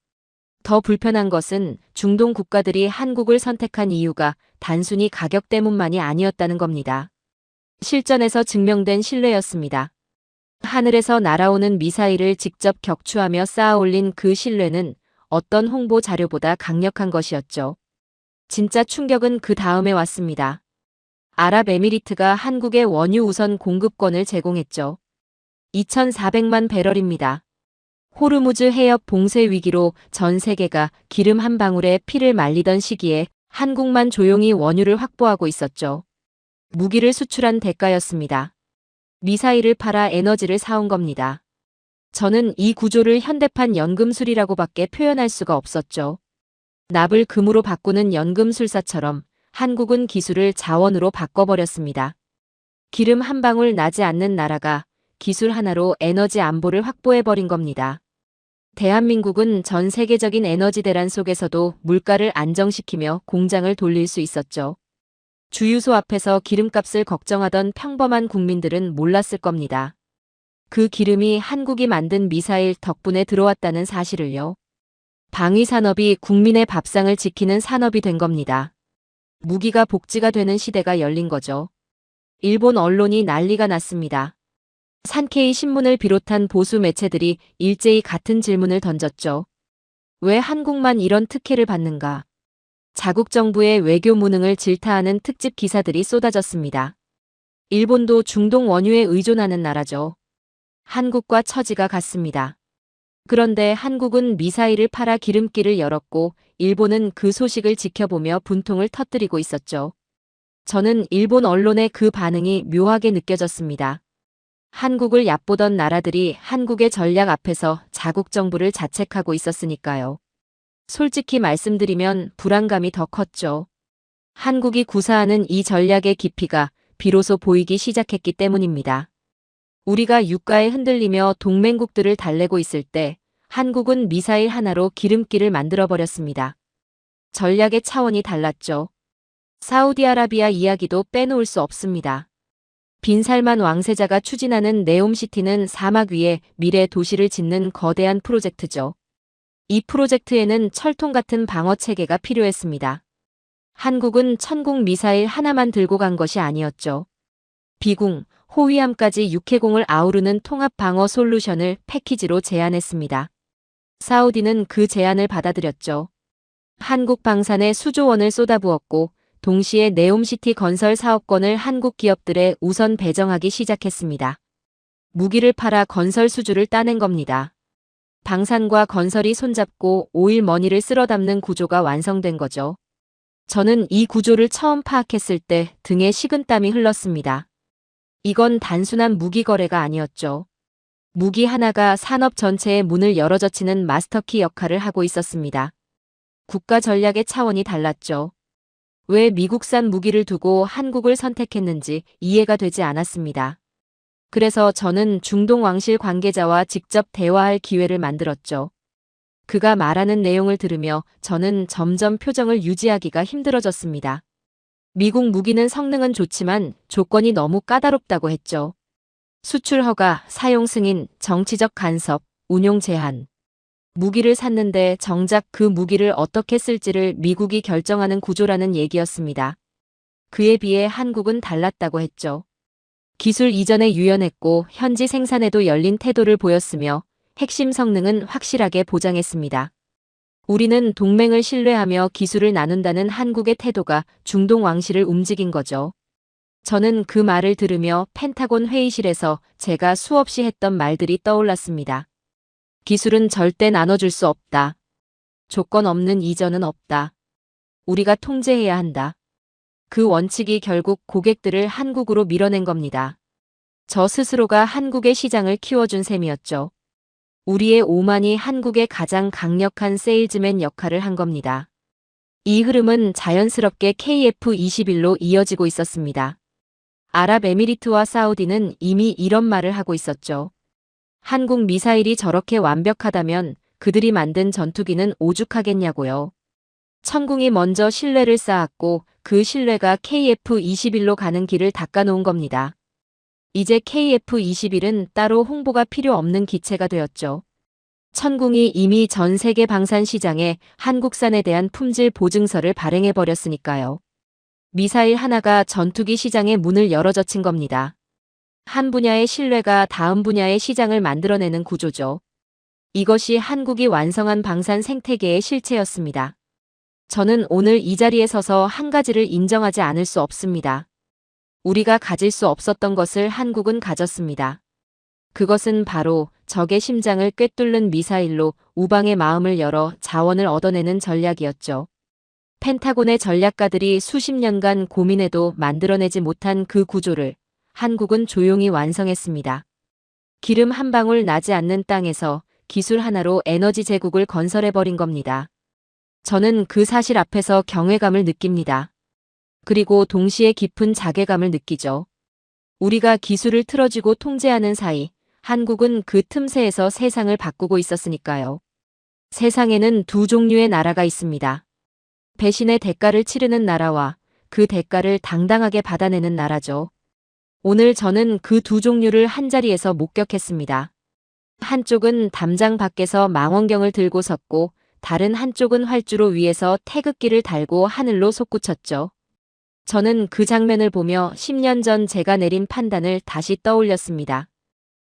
더 불편한 것은 중동 국가들이 한국을 선택한 이유가 단순히 가격 때문만이 아니었다는 겁니다. 실전에서 증명된 신뢰였습니다. 하늘에서 날아오는 미사일을 직접 격추하며 쌓아올린 그 신뢰는 어떤 홍보 자료보다 강력한 것이었죠. 진짜 충격은 그 다음에 왔습니다. 아랍에미리트가 한국에 원유 우선 공급권을 제공했죠. 2,400만 배럴입니다. 호르무즈 해협 봉쇄 위기로 전 세계가 기름 한 방울에 피를 말리던 시기에 한국만 조용히 원유를 확보하고 있었죠. 무기를 수출한 대가였습니다. 미사일을 팔아 에너지를 사온 겁니다. 저는 이 구조를 현대판 연금술이라고밖에 표현할 수가 없었죠. 납을 금으로 바꾸는 연금술사처럼 한국은 기술을 자원으로 바꿔버렸습니다. 기름 한 방울 나지 않는 나라가 기술 하나로 에너지 안보를 확보해버린 겁니다. 대한민국은 전 세계적인 에너지 대란 속에서도 물가를 안정시키며 공장을 돌릴 수 있었죠. 주유소 앞에서 기름값을 걱정하던 평범한 국민들은 몰랐을 겁니다. 그 기름이 한국이 만든 미사일 덕분에 들어왔다는 사실을요. 방위산업이 국민의 밥상을 지키는 산업이 된 겁니다. 무기가 복지가 되는 시대가 열린 거죠. 일본 언론이 난리가 났습니다. 산케이 신문을 비롯한 보수 매체들이 일제히 같은 질문을 던졌죠. 왜 한국만 이런 특혜를 받는가? 자국 정부의 외교 무능을 질타하는 특집 기사들이 쏟아졌습니다. 일본도 중동 원유에 의존하는 나라죠. 한국과 처지가 같습니다. 그런데 한국은 미사일을 팔아 기름길을 열었고 일본은 그 소식을 지켜보며 분통을 터뜨리고 있었죠. 저는 일본 언론의 그 반응이 묘하게 느껴졌습니다. 한국을 얕보던 나라들이 한국의 전략 앞에서 자국 정부를 자책하고 있었으니까요. 솔직히 말씀드리면 불안감이 더 컸죠. 한국이 구사하는 이 전략의 깊이가 비로소 보이기 시작했기 때문입니다. 우리가 유가에 흔들리며 동맹국들을 달래고 있을 때 한국은 미사일 하나로 기름길을 만들어버렸습니다. 전략의 차원이 달랐죠. 사우디아라비아 이야기도 빼놓을 수 없습니다. 빈살만 왕세자가 추진하는 네옴시티는 사막 위에 미래 도시를 짓는 거대한 프로젝트죠. 이 프로젝트에는 철통 같은 방어 체계가 필요했습니다. 한국은 천궁 미사일 하나만 들고 간 것이 아니었죠. 비궁, 호위함까지 육해공을 아우르는 통합 방어 솔루션을 패키지로 제안했습니다. 사우디는 그 제안을 받아들였죠. 한국 방산에 수조 원을 쏟아부었고 동시에 네옴시티 건설 사업권을 한국 기업들에 우선 배정하기 시작했습니다. 무기를 팔아 건설 수주를 따낸 겁니다. 방산과 건설이 손잡고 오일머니를 쓸어 담는 구조가 완성된 거죠. 저는 이 구조를 처음 파악했을 때 등에 식은땀이 흘렀습니다. 이건 단순한 무기 거래가 아니었죠. 무기 하나가 산업 전체의 문을 열어젖히는 마스터키 역할을 하고 있었습니다. 국가 전략의 차원이 달랐죠. 왜 미국산 무기를 두고 한국을 선택했는지 이해가 되지 않았습니다. 그래서 저는 중동 왕실 관계자와 직접 대화할 기회를 만들었죠. 그가 말하는 내용을 들으며 저는 점점 표정을 유지하기가 힘들어졌습니다. 미국 무기는 성능은 좋지만 조건이 너무 까다롭다고 했죠. 수출 허가, 사용 승인, 정치적 간섭, 운용 제한. 무기를 샀는데 정작 그 무기를 어떻게 쓸지를 미국이 결정하는 구조라는 얘기였습니다. 그에 비해 한국은 달랐다고 했죠. 기술 이전에 유연했고 현지 생산에도 열린 태도를 보였으며 핵심 성능은 확실하게 보장했습니다. 우리는 동맹을 신뢰하며 기술을 나눈다는 한국의 태도가 중동 왕실을 움직인 거죠. 저는 그 말을 들으며 펜타곤 회의실에서 제가 수없이 했던 말들이 떠올랐습니다. 기술은 절대 나눠줄 수 없다. 조건 없는 이전은 없다. 우리가 통제해야 한다. 그 원칙이 결국 고객들을 한국으로 밀어낸 겁니다. 저 스스로가 한국의 시장을 키워준 셈이었죠. 우리의 오만이 한국의 가장 강력한 세일즈맨 역할을 한 겁니다. 이 흐름은 자연스럽게 KF-21로 이어지고 있었습니다. 아랍에미리트와 사우디는 이미 이런 말을 하고 있었죠. 한국 미사일이 저렇게 완벽하다면 그들이 만든 전투기는 오죽하겠냐고요. 천궁이 먼저 신뢰를 쌓았고 그 신뢰가 KF-21로 가는 길을 닦아놓은 겁니다. 이제 KF-21은 따로 홍보가 필요 없는 기체가 되었죠. 천궁이 이미 전 세계 방산 시장에 한국산에 대한 품질 보증서를 발행해버렸으니까요. 미사일 하나가 전투기 시장의 문을 열어젖힌 겁니다. 한 분야의 신뢰가 다음 분야의 시장을 만들어내는 구조죠. 이것이 한국이 완성한 방산 생태계의 실체였습니다. 저는 오늘 이 자리에 서서 한 가지를 인정하지 않을 수 없습니다. 우리가 가질 수 없었던 것을 한국은 가졌습니다. 그것은 바로 적의 심장을 꿰뚫는 미사일로 우방의 마음을 열어 자원을 얻어내는 전략이었죠. 펜타곤의 전략가들이 수십 년간 고민해도 만들어내지 못한 그 구조를 한국은 조용히 완성했습니다. 기름 한 방울 나지 않는 땅에서 기술 하나로 에너지 제국을 건설해버린 겁니다. 저는 그 사실 앞에서 경외감을 느낍니다. 그리고 동시에 깊은 자괴감을 느끼죠. 우리가 기술을 틀어쥐고 통제하는 사이 한국은 그 틈새에서 세상을 바꾸고 있었으니까요. 세상에는 두 종류의 나라가 있습니다. 배신의 대가를 치르는 나라와 그 대가를 당당하게 받아내는 나라죠. 오늘 저는 그 두 종류를 한자리에서 목격했습니다. 한쪽은 담장 밖에서 망원경을 들고 섰고 다른 한쪽은 활주로 위에서 태극기를 달고 하늘로 솟구쳤죠. 저는 그 장면을 보며 10년 전 제가 내린 판단을 다시 떠올렸습니다.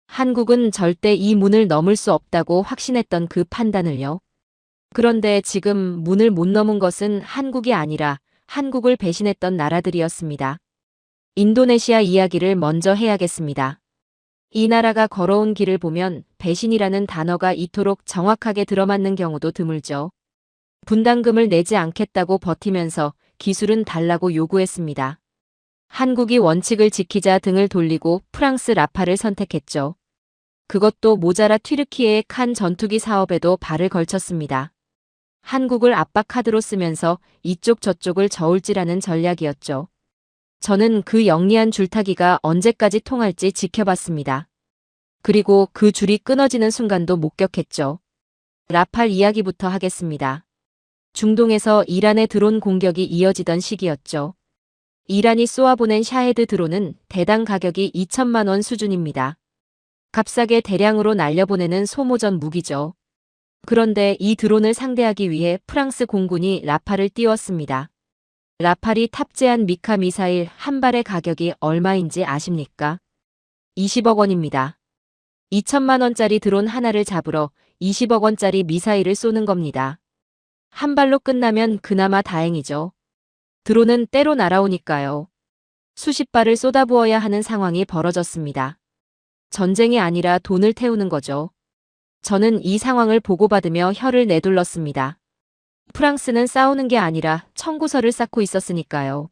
한국은 절대 이 문을 넘을 수 없다고 확신했던 그 판단을요. 그런데 지금 문을 못 넘은 것은 한국이 아니라 한국을 배신했던 나라들이었습니다. 인도네시아 이야기를 먼저 해야겠습니다. 이 나라가 걸어온 길을 보면 배신이라는 단어가 이토록 정확하게 들어맞는 경우도 드물죠. 분담금을 내지 않겠다고 버티면서 기술은 달라고 요구했습니다. 한국이 원칙을 지키자 등을 돌리고 프랑스 라팔을 선택했죠. 그것도 모자라 튀르키예의 칸 전투기 사업에도 발을 걸쳤습니다. 한국을 압박 카드로 쓰면서 이쪽 저쪽을 저울질하는 전략이었죠. 저는 그 영리한 줄타기가 언제까지 통할지 지켜봤습니다. 그리고 그 줄이 끊어지는 순간도 목격했죠. 라팔 이야기부터 하겠습니다. 중동에서 이란의 드론 공격이 이어지던 시기였죠. 이란이 쏘아보낸 샤헤드 드론은 대당 가격이 2천만 원 수준입니다. 값싸게 대량으로 날려보내는 소모전 무기죠. 그런데 이 드론을 상대하기 위해 프랑스 공군이 라팔을 띄웠습니다. 라팔이 탑재한 미카 미사일 한 발의 가격이 얼마인지 아십니까? 20억 원입니다. 2천만 원짜리 드론 하나를 잡으러 20억 원짜리 미사일을 쏘는 겁니다. 한 발로 끝나면 그나마 다행이죠. 드론은 때로 날아오니까요. 수십 발을 쏟아부어야 하는 상황이 벌어졌습니다. 전쟁이 아니라 돈을 태우는 거죠. 저는 이 상황을 보고받으며 혀를 내둘렀습니다. 프랑스는 싸우는 게 아니라 청구서를 쌓고 있었으니까요.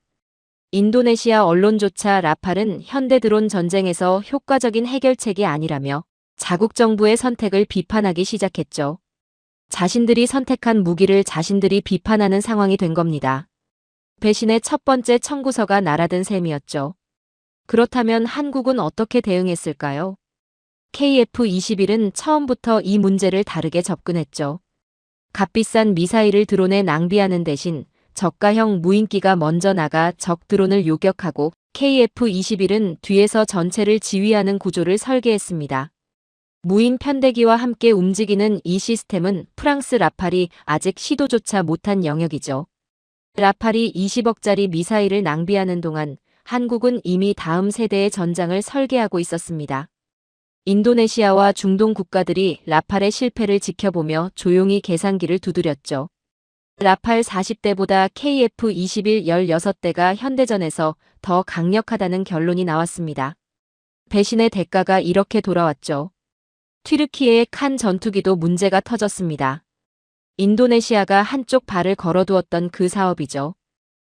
인도네시아 언론조차 라팔은 현대 드론 전쟁에서 효과적인 해결책이 아니라며 자국 정부의 선택을 비판하기 시작했죠. 자신들이 선택한 무기를 자신들이 비판하는 상황이 된 겁니다. 배신의 첫 번째 청구서가 날아든 셈이었죠. 그렇다면 한국은 어떻게 대응했을까요? KF-21은 처음부터 이 문제를 다르게 접근했죠. 값비싼 미사일을 드론에 낭비하는 대신 저가형 무인기가 먼저 나가 적 드론을 요격하고 KF-21은 뒤에서 전체를 지휘하는 구조를 설계했습니다. 무인 편대기와 함께 움직이는 이 시스템은 프랑스 라팔이 아직 시도조차 못한 영역이죠. 라팔이 20억짜리 미사일을 낭비하는 동안 한국은 이미 다음 세대의 전장을 설계하고 있었습니다. 인도네시아와 중동 국가들이 라팔의 실패를 지켜보며 조용히 계산기를 두드렸죠. 라팔 40대보다 KF-21 16대가 현대전에서 더 강력하다는 결론이 나왔습니다. 배신의 대가가 이렇게 돌아왔죠. 튀르키예의 칸 전투기도 문제가 터졌습니다. 인도네시아가 한쪽 발을 걸어두었던 그 사업이죠.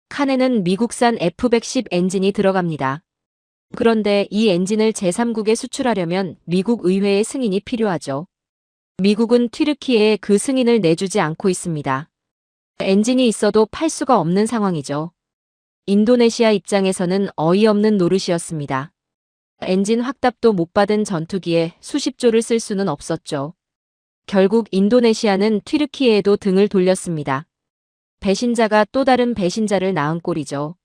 칸에는 미국산 F-110 엔진이 들어갑니다. 그런데 이 엔진을 제3국에 수출하려면 미국 의회의 승인이 필요하죠. 미국은 튀르키예에 그 승인을 내주지 않고 있습니다. 엔진이 있어도 팔 수가 없는 상황이죠. 인도네시아 입장에서는 어이없는 노릇이었습니다. 엔진 확답도 못 받은 전투기에 수십 조를 쓸 수는 없었죠. 결국 인도네시아는 튀르키예에도 등을 돌렸습니다. 배신자가 또 다른 배신자를 낳은 꼴이죠.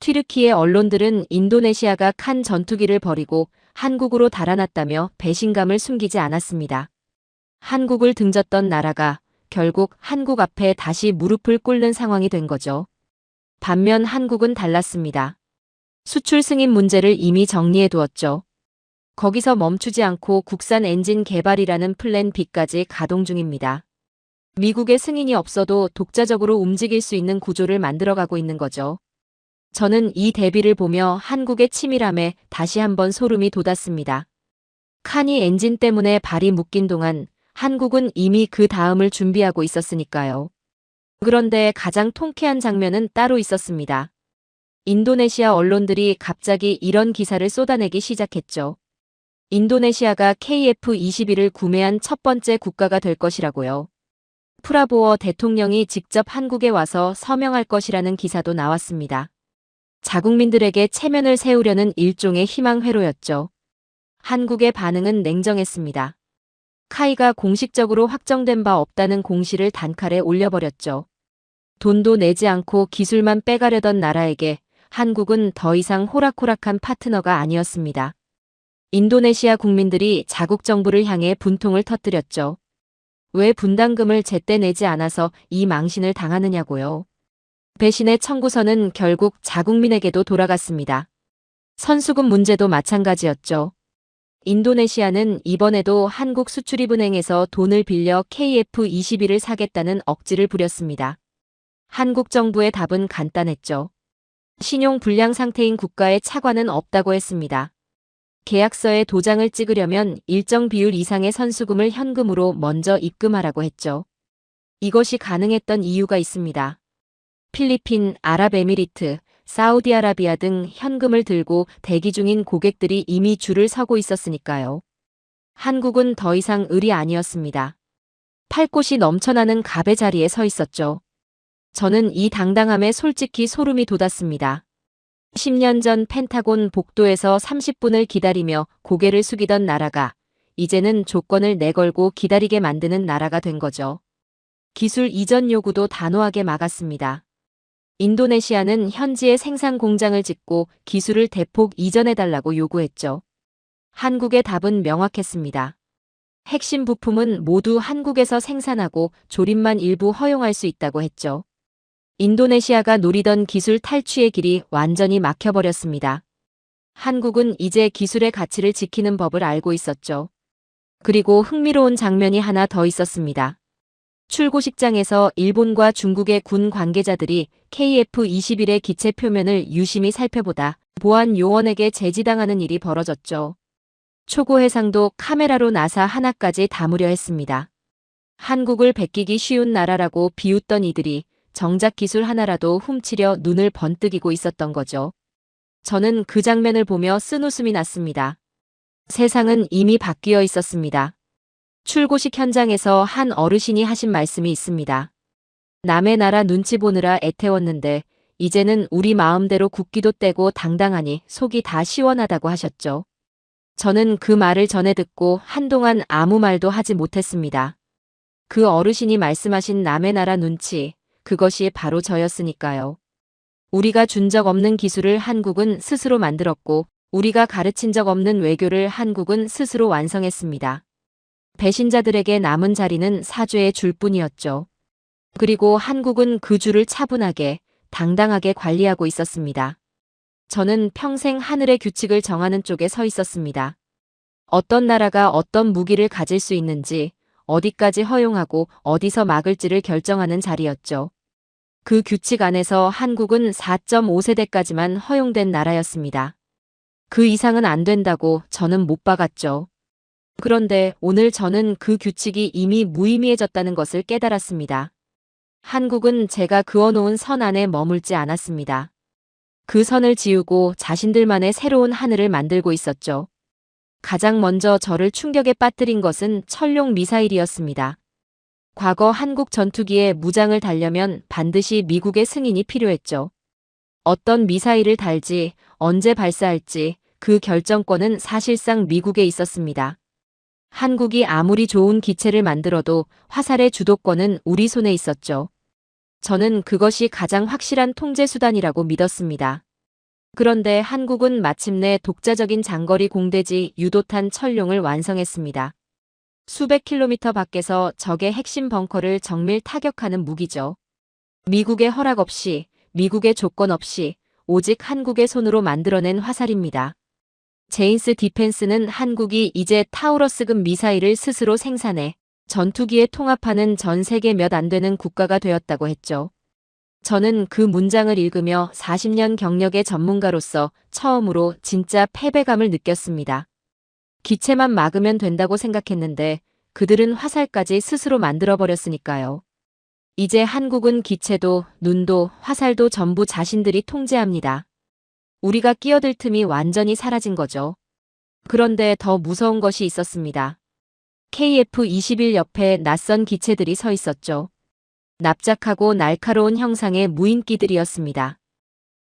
튀르키예 언론들은 인도네시아가 칸 전투기를 버리고 한국으로 달아났다며 배신감을 숨기지 않았습니다. 한국을 등졌던 나라가 결국 한국 앞에 다시 무릎을 꿇는 상황이 된 거죠. 반면 한국은 달랐습니다. 수출 승인 문제를 이미 정리해 두었죠. 거기서 멈추지 않고 국산 엔진 개발이라는 플랜 B까지 가동 중입니다. 미국의 승인이 없어도 독자적으로 움직일 수 있는 구조를 만들어가고 있는 거죠. 저는 이 대비를 보며 한국의 치밀함에 다시 한번 소름이 돋았습니다. 칸이 엔진 때문에 발이 묶인 동안 한국은 이미 그 다음을 준비하고 있었으니까요. 그런데 가장 통쾌한 장면은 따로 있었습니다. 인도네시아 언론들이 갑자기 이런 기사를 쏟아내기 시작했죠. 인도네시아가 KF-21을 구매한 첫 번째 국가가 될 것이라고요. 프라보어 대통령이 직접 한국에 와서 서명할 것이라는 기사도 나왔습니다. 자국민들에게 체면을 세우려는 일종의 희망 회로였죠. 한국의 반응은 냉정했습니다. 카이가 공식적으로 확정된 바 없다는 공시를 단칼에 올려버렸죠. 돈도 내지 않고 기술만 빼가려던 나라에게 한국은 더 이상 호락호락한 파트너가 아니었습니다. 인도네시아 국민들이 자국 정부를 향해 분통을 터뜨렸죠. 왜 분담금을 제때 내지 않아서 이 망신을 당하느냐고요. 배신의 청구서는 결국 자국민에게도 돌아갔습니다. 선수금 문제도 마찬가지였죠. 인도네시아는 이번에도 한국 수출입은행에서 돈을 빌려 KF-21을 사겠다는 억지를 부렸습니다. 한국 정부의 답은 간단했죠. 신용 불량 상태인 국가에 차관은 없다고 했습니다. 계약서에 도장을 찍으려면 일정 비율 이상의 선수금을 현금으로 먼저 입금하라고 했죠. 이것이 가능했던 이유가 있습니다. 필리핀, 아랍에미리트, 사우디아라비아 등 현금을 들고 대기 중인 고객들이 이미 줄을 서고 있었으니까요. 한국은 더 이상 을이 아니었습니다. 팔 곳이 넘쳐나는 갑의 자리에 서 있었죠. 저는 이 당당함에 솔직히 소름이 돋았습니다. 10년 전 펜타곤 복도에서 30분을 기다리며 고개를 숙이던 나라가 이제는 조건을 내걸고 기다리게 만드는 나라가 된 거죠. 기술 이전 요구도 단호하게 막았습니다. 인도네시아는 현지에 생산 공장을 짓고 기술을 대폭 이전해달라고 요구했죠. 한국의 답은 명확했습니다. 핵심 부품은 모두 한국에서 생산하고 조립만 일부 허용할 수 있다고 했죠. 인도네시아가 노리던 기술 탈취의 길이 완전히 막혀버렸습니다. 한국은 이제 기술의 가치를 지키는 법을 알고 있었죠. 그리고 흥미로운 장면이 하나 더 있었습니다. 출고식장에서 일본과 중국의 군 관계자들이 KF-21의 기체 표면을 유심히 살펴보다 보안 요원에게 제지당하는 일이 벌어졌죠. 초고 해상도 카메라로 나사 하나까지 담으려 했습니다. 한국을 베끼기 쉬운 나라라고 비웃던 이들이 정작 기술 하나라도 훔치려 눈을 번뜩이고 있었던 거죠. 저는 그 장면을 보며 쓴웃음이 났습니다. 세상은 이미 바뀌어 있었습니다. 출고식 현장에서 한 어르신이 하신 말씀이 있습니다. 남의 나라 눈치 보느라 애태웠는데 이제는 우리 마음대로 국기도 떼고 당당하니 속이 다 시원하다고 하셨죠. 저는 그 말을 전해 듣고 한동안 아무 말도 하지 못했습니다. 그 어르신이 말씀하신 남의 나라 눈치, 그것이 바로 저였으니까요. 우리가 준 적 없는 기술을 한국은 스스로 만들었고 우리가 가르친 적 없는 외교를 한국은 스스로 완성했습니다. 배신자들에게 남은 자리는 사죄의 줄뿐이었죠. 그리고 한국은 그 줄을 차분하게, 당당하게 관리하고 있었습니다. 저는 평생 하늘의 규칙을 정하는 쪽에 서 있었습니다. 어떤 나라가 어떤 무기를 가질 수 있는지, 어디까지 허용하고 어디서 막을지를 결정하는 자리였죠. 그 규칙 안에서 한국은 4.5세대까지만 허용된 나라였습니다. 그 이상은 안 된다고 저는 못 박았죠. 그런데 오늘 저는 그 규칙이 이미 무의미해졌다는 것을 깨달았습니다. 한국은 제가 그어놓은 선 안에 머물지 않았습니다. 그 선을 지우고 자신들만의 새로운 하늘을 만들고 있었죠. 가장 먼저 저를 충격에 빠뜨린 것은 철룡 미사일이었습니다. 과거 한국 전투기에 무장을 달려면 반드시 미국의 승인이 필요했죠. 어떤 미사일을 달지, 언제 발사할지 그 결정권은 사실상 미국에 있었습니다. 한국이 아무리 좋은 기체를 만들어도 화살의 주도권은 우리 손에 있었죠. 저는 그것이 가장 확실한 통제 수단이라고 믿었습니다. 그런데 한국은 마침내 독자적인 장거리 공대지 유도탄 철룡을 완성했습니다. 수백 킬로미터 밖에서 적의 핵심 벙커를 정밀 타격하는 무기죠. 미국의 허락 없이, 미국의 조건 없이 오직 한국의 손으로 만들어낸 화살입니다. 제인스 디펜스는 한국이 이제 타우러스급 미사일을 스스로 생산해 전투기에 통합하는 전 세계 몇 안 되는 국가가 되었다고 했죠. 저는 그 문장을 읽으며 40년 경력의 전문가로서 처음으로 진짜 패배감을 느꼈습니다. 기체만 막으면 된다고 생각했는데 그들은 화살까지 스스로 만들어버렸으니까요. 이제 한국은 기체도 눈도 화살도 전부 자신들이 통제합니다. 우리가 끼어들 틈이 완전히 사라진 거죠. 그런데 더 무서운 것이 있었습니다. KF-21 옆에 낯선 기체들이 서 있었죠. 납작하고 날카로운 형상의 무인기들이었습니다.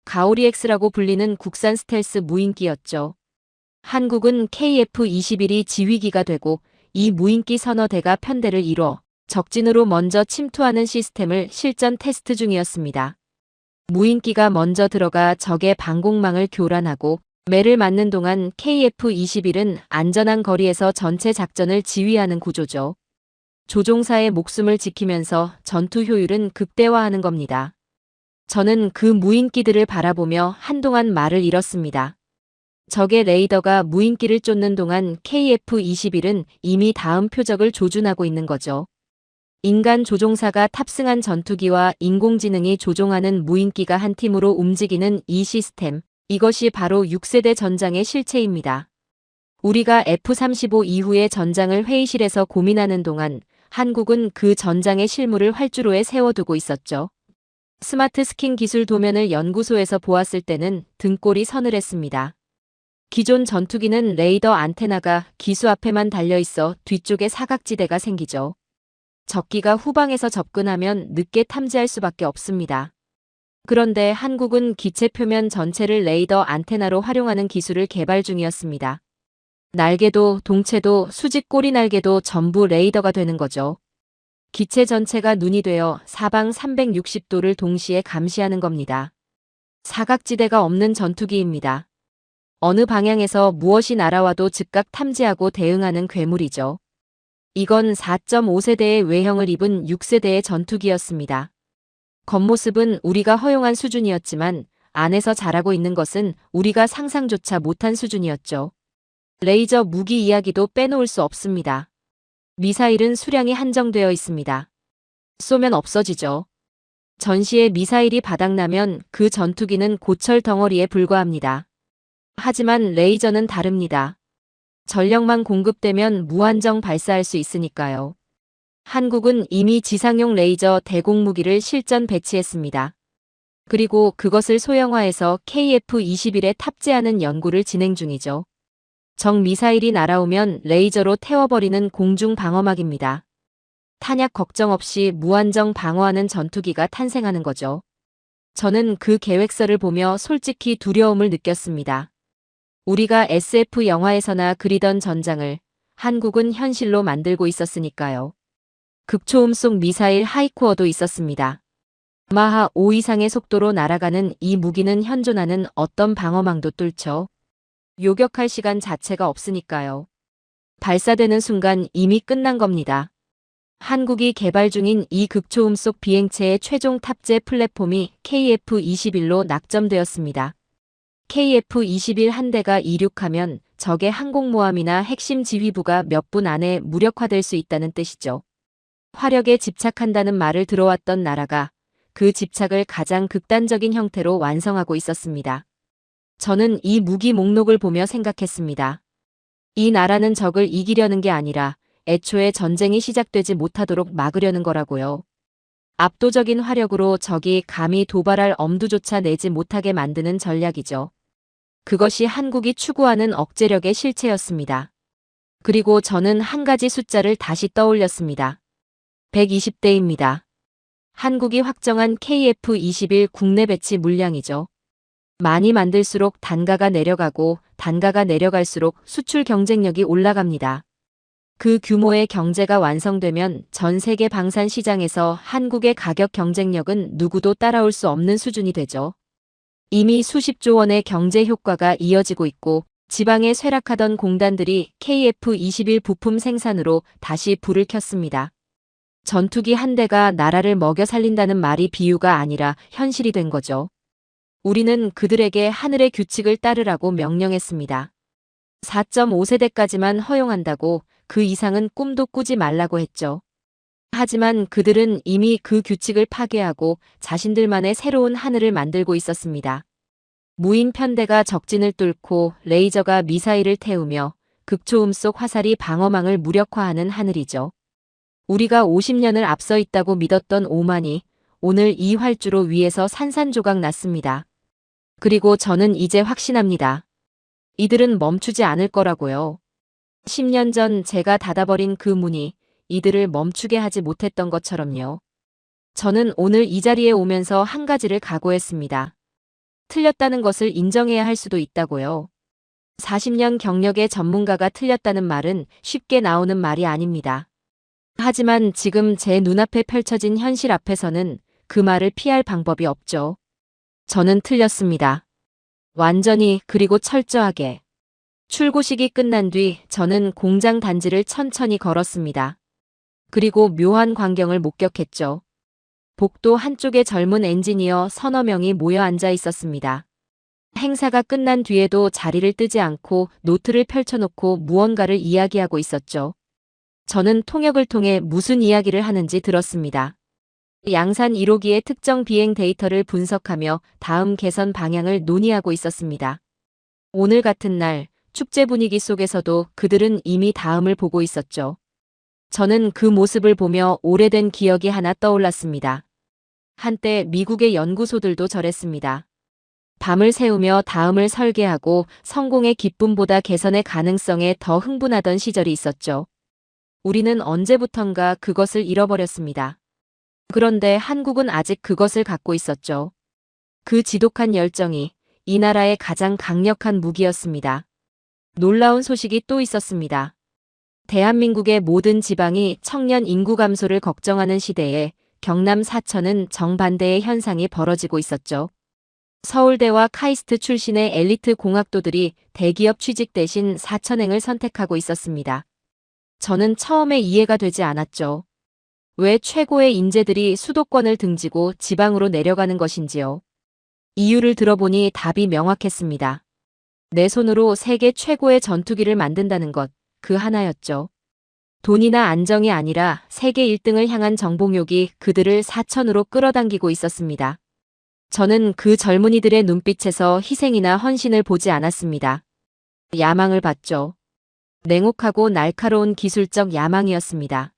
가오리엑스라고 불리는 국산 스텔스 무인기였죠. 한국은 KF-21이 지휘기가 되고 이 무인기 서너 대가 편대를 이뤄 적진으로 먼저 침투하는 시스템을 실전 테스트 중이었습니다. 무인기가 먼저 들어가 적의 방공망을 교란하고 매를 맞는 동안 KF-21은 안전한 거리에서 전체 작전을 지휘하는 구조죠. 조종사의 목숨을 지키면서 전투 효율은 극대화하는 겁니다. 저는 그 무인기들을 바라보며 한동안 말을 잃었습니다. 적의 레이더가 무인기를 쫓는 동안 KF-21은 이미 다음 표적을 조준하고 있는 거죠. 인간 조종사가 탑승한 전투기와 인공지능이 조종하는 무인기가 한 팀으로 움직이는 이 시스템, 이것이 바로 6세대 전장의 실체입니다. 우리가 F-35 이후의 전장을 회의실에서 고민하는 동안 한국은 그 전장의 실물을 활주로에 세워두고 있었죠. 스마트 스킨 기술 도면을 연구소에서 보았을 때는 등골이 서늘했습니다. 기존 전투기는 레이더 안테나가 기수 앞에만 달려있어 뒤쪽에 사각지대가 생기죠. 적기가 후방에서 접근하면 늦게 탐지할 수밖에 없습니다. 그런데 한국은 기체 표면 전체를 레이더 안테나로 활용하는 기술을 개발 중이었습니다. 날개도 동체도 수직 꼬리 날개도 전부 레이더가 되는 거죠. 기체 전체가 눈이 되어 사방 360도를 동시에 감시하는 겁니다. 사각지대가 없는 전투기입니다. 어느 방향에서 무엇이 날아와도 즉각 탐지하고 대응하는 괴물이죠. 이건 4.5세대의 외형을 입은 6세대의 전투기였습니다. 겉모습은 우리가 허용한 수준이었지만 안에서 자라고 있는 것은 우리가 상상조차 못한 수준이었죠. 레이저 무기 이야기도 빼놓을 수 없습니다. 미사일은 수량이 한정되어 있습니다. 쏘면 없어지죠. 전시에 미사일이 바닥나면 그 전투기는 고철 덩어리에 불과합니다. 하지만 레이저는 다릅니다. 전력만 공급되면 무한정 발사할 수 있으니까요. 한국은 이미 지상용 레이저 대공무기를 실전 배치했습니다. 그리고 그것을 소형화해서 KF-21에 탑재하는 연구를 진행 중이죠. 적 미사일이 날아오면 레이저로 태워버리는 공중 방어막입니다. 탄약 걱정 없이 무한정 방어하는 전투기가 탄생하는 거죠. 저는 그 계획서를 보며 솔직히 두려움을 느꼈습니다. 우리가 SF 영화에서나 그리던 전장을 한국은 현실로 만들고 있었으니까요. 극초음 속 미사일 하이코어도 있었습니다. 마하 5 이상의 속도로 날아가는 이 무기는 현존하는 어떤 방어망도 뚫죠. 요격할 시간 자체가 없으니까요. 발사되는 순간 이미 끝난 겁니다. 한국이 개발 중인 이 극초음 속 비행체의 최종 탑재 플랫폼이 KF-21로 낙점되었습니다. KF-21 한 대가 이륙하면 적의 항공모함이나 핵심 지휘부가 몇 분 안에 무력화될 수 있다는 뜻이죠. 화력에 집착한다는 말을 들어왔던 나라가 그 집착을 가장 극단적인 형태로 완성하고 있었습니다. 저는 이 무기 목록을 보며 생각했습니다. 이 나라는 적을 이기려는 게 아니라 애초에 전쟁이 시작되지 못하도록 막으려는 거라고요. 압도적인 화력으로 적이 감히 도발할 엄두조차 내지 못하게 만드는 전략이죠. 그것이 한국이 추구하는 억제력의 실체였습니다. 그리고 저는 한 가지 숫자를 다시 떠올렸습니다. 120대입니다. 한국이 확정한 KF-21 국내 배치 물량이죠. 많이 만들수록 단가가 내려가고 단가가 내려갈수록 수출 경쟁력이 올라갑니다. 그 규모의 경제가 완성되면 전 세계 방산 시장에서 한국의 가격 경쟁력은 누구도 따라올 수 없는 수준이 되죠. 이미 수십조 원의 경제 효과가 이어지고 있고 지방에 쇠락하던 공단들이 KF-21 부품 생산으로 다시 불을 켰습니다. 전투기 한 대가 나라를 먹여 살린다는 말이 비유가 아니라 현실이 된 거죠. 우리는 그들에게 하늘의 규칙을 따르라고 명령했습니다. 4.5세대까지만 허용한다고 그 이상은 꿈도 꾸지 말라고 했죠. 하지만 그들은 이미 그 규칙을 파괴하고 자신들만의 새로운 하늘을 만들고 있었습니다. 무인 편대가 적진을 뚫고 레이저가 미사일을 태우며 극초음 속 화살이 방어망을 무력화하는 하늘이죠. 우리가 50년을 앞서 있다고 믿었던 오만이 오늘 이 활주로 위에서 산산조각 났습니다. 그리고 저는 이제 확신합니다. 이들은 멈추지 않을 거라고요. 10년 전 제가 닫아버린 그 문이 이들을 멈추게 하지 못했던 것처럼요. 저는 오늘 이 자리에 오면서 한 가지를 각오했습니다. 틀렸다는 것을 인정해야 할 수도 있다고요. 40년 경력의 전문가가 틀렸다는 말은 쉽게 나오는 말이 아닙니다. 하지만 지금 제 눈앞에 펼쳐진 현실 앞에서는 그 말을 피할 방법이 없죠. 저는 틀렸습니다. 완전히 그리고 철저하게. 출고식이 끝난 뒤 저는 공장 단지를 천천히 걸었습니다. 그리고 묘한 광경을 목격했죠. 복도 한쪽에 젊은 엔지니어 서너 명이 모여 앉아 있었습니다. 행사가 끝난 뒤에도 자리를 뜨지 않고 노트를 펼쳐놓고 무언가를 이야기하고 있었죠. 저는 통역을 통해 무슨 이야기를 하는지 들었습니다. 양산 1호기의 특정 비행 데이터를 분석하며 다음 개선 방향을 논의하고 있었습니다. 오늘 같은 날 축제 분위기 속에서도 그들은 이미 다음을 보고 있었죠. 저는 그 모습을 보며 오래된 기억이 하나 떠올랐습니다. 한때 미국의 연구소들도 저랬습니다. 밤을 새우며 다음을 설계하고 성공의 기쁨보다 개선의 가능성에 더 흥분하던 시절이 있었죠. 우리는 언제부턴가 그것을 잃어버렸습니다. 그런데 한국은 아직 그것을 갖고 있었죠. 그 지독한 열정이 이 나라의 가장 강력한 무기였습니다. 놀라운 소식이 또 있었습니다. 대한민국의 모든 지방이 청년 인구 감소를 걱정하는 시대에 경남 사천은 정반대의 현상이 벌어지고 있었죠. 서울대와 카이스트 출신의 엘리트 공학도들이 대기업 취직 대신 사천행을 선택하고 있었습니다. 저는 처음에 이해가 되지 않았죠. 왜 최고의 인재들이 수도권을 등지고 지방으로 내려가는 것인지요. 이유를 들어보니 답이 명확했습니다. 내 손으로 세계 최고의 전투기를 만든다는 것, 그 하나였죠. 돈이나 안정이 아니라 세계 1등을 향한 정복욕이 그들을 사천으로 끌어당기고 있었습니다. 저는 그 젊은이들의 눈빛에서 희생이나 헌신을 보지 않았습니다. 야망을 봤죠. 냉혹하고 날카로운 기술적 야망이었습니다.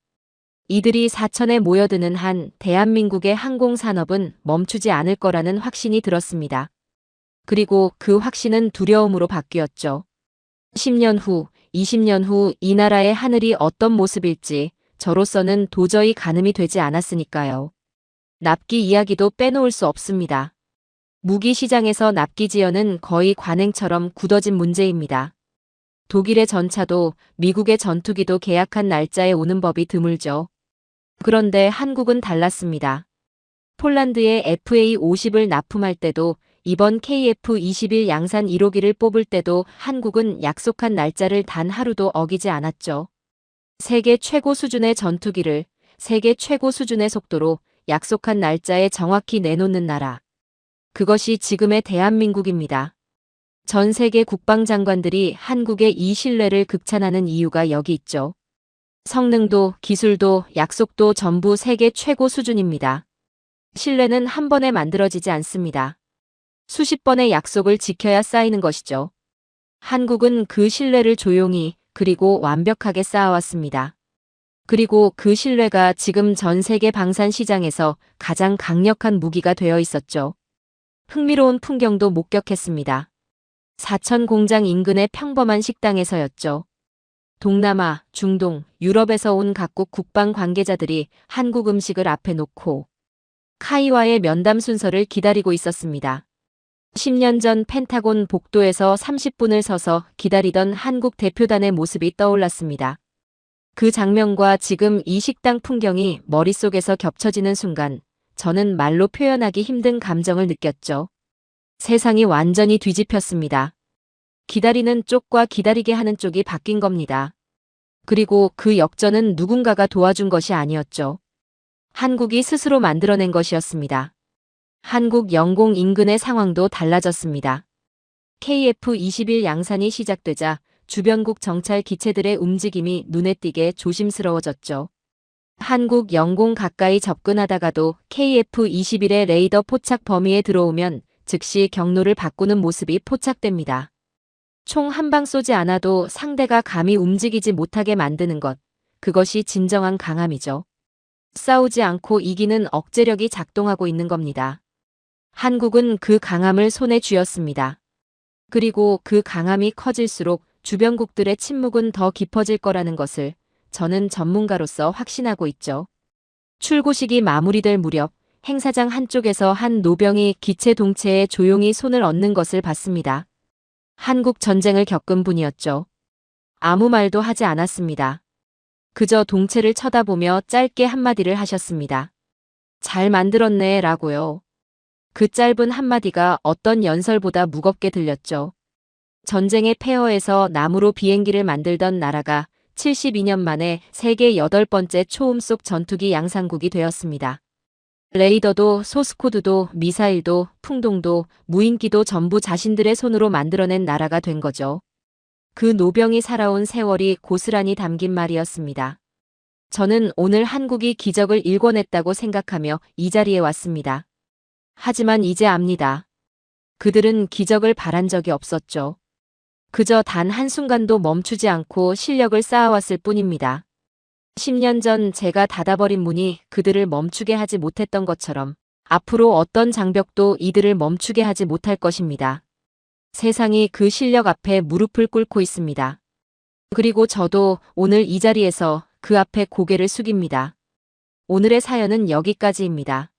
이들이 사천에 모여드는 한 대한민국의 항공산업은 멈추지 않을 거라는 확신이 들었습니다. 그리고 그 확신은 두려움으로 바뀌었죠. 10년 후, 20년 후 이 나라의 하늘이 어떤 모습일지 저로서는 도저히 가늠이 되지 않았으니까요. 납기 이야기도 빼놓을 수 없습니다. 무기 시장에서 납기 지연은 거의 관행처럼 굳어진 문제입니다. 독일의 전차도 미국의 전투기도 계약한 날짜에 오는 법이 드물죠. 그런데 한국은 달랐습니다. 폴란드의 FA-50을 납품할 때도 이번 KF-21 양산 1호기를 뽑을 때도 한국은 약속한 날짜를 단 하루도 어기지 않았죠. 세계 최고 수준의 전투기를 세계 최고 수준의 속도로 약속한 날짜에 정확히 내놓는 나라. 그것이 지금의 대한민국입니다. 전 세계 국방장관들이 한국의 이 신뢰를 극찬하는 이유가 여기 있죠. 성능도 기술도 약속도 전부 세계 최고 수준입니다. 신뢰는 한 번에 만들어지지 않습니다. 수십 번의 약속을 지켜야 쌓이는 것이죠. 한국은 그 신뢰를 조용히 그리고 완벽하게 쌓아왔습니다. 그리고 그 신뢰가 지금 전 세계 방산 시장에서 가장 강력한 무기가 되어 있었죠. 흥미로운 풍경도 목격했습니다. 사천 공장 인근의 평범한 식당에서였죠. 동남아, 중동, 유럽에서 온 각국 국방 관계자들이 한국 음식을 앞에 놓고 카이와의 면담 순서를 기다리고 있었습니다. 10년 전 펜타곤 복도에서 30분을 서서 기다리던 한국 대표단의 모습이 떠올랐습니다. 그 장면과 지금 이 식당 풍경이 머릿속에서 겹쳐지는 순간 저는 말로 표현하기 힘든 감정을 느꼈죠. 세상이 완전히 뒤집혔습니다. 기다리는 쪽과 기다리게 하는 쪽이 바뀐 겁니다. 그리고 그 역전은 누군가가 도와준 것이 아니었죠. 한국이 스스로 만들어낸 것이었습니다. 한국 영공 인근의 상황도 달라졌습니다. KF-21 양산이 시작되자 주변국 정찰 기체들의 움직임이 눈에 띄게 조심스러워졌죠. 한국 영공 가까이 접근하다가도 KF-21의 레이더 포착 범위에 들어오면 즉시 경로를 바꾸는 모습이 포착됩니다. 총 한 방 쏘지 않아도 상대가 감히 움직이지 못하게 만드는 것, 그것이 진정한 강함이죠. 싸우지 않고 이기는 억제력이 작동하고 있는 겁니다. 한국은 그 강함을 손에 쥐었습니다. 그리고 그 강함이 커질수록 주변국들의 침묵은 더 깊어질 거라는 것을 저는 전문가로서 확신하고 있죠. 출고식이 마무리될 무렵 행사장 한쪽에서 한 노병이 기체 동체에 조용히 손을 얹는 것을 봤습니다. 한국 전쟁을 겪은 분이었죠. 아무 말도 하지 않았습니다. 그저 동체를 쳐다보며 짧게 한마디를 하셨습니다. 잘 만들었네 라고요. 그 짧은 한마디가 어떤 연설보다 무겁게 들렸죠. 전쟁의 폐허에서 나무로 비행기를 만들던 나라가 72년 만에 세계 8번째 초음속 전투기 양산국이 되었습니다. 레이더도 소스코드도 미사일도 풍동도 무인기도 전부 자신들의 손으로 만들어낸 나라가 된 거죠. 그 노병이 살아온 세월이 고스란히 담긴 말이었습니다. 저는 오늘 한국이 기적을 일궈냈다고 생각하며 이 자리에 왔습니다. 하지만 이제 압니다. 그들은 기적을 바란 적이 없었죠. 그저 단 한순간도 멈추지 않고 실력을 쌓아왔을 뿐입니다. 10년 전 제가 닫아버린 문이 그들을 멈추게 하지 못했던 것처럼 앞으로 어떤 장벽도 이들을 멈추게 하지 못할 것입니다. 세상이 그 실력 앞에 무릎을 꿇고 있습니다. 그리고 저도 오늘 이 자리에서 그 앞에 고개를 숙입니다. 오늘의 사연은 여기까지입니다.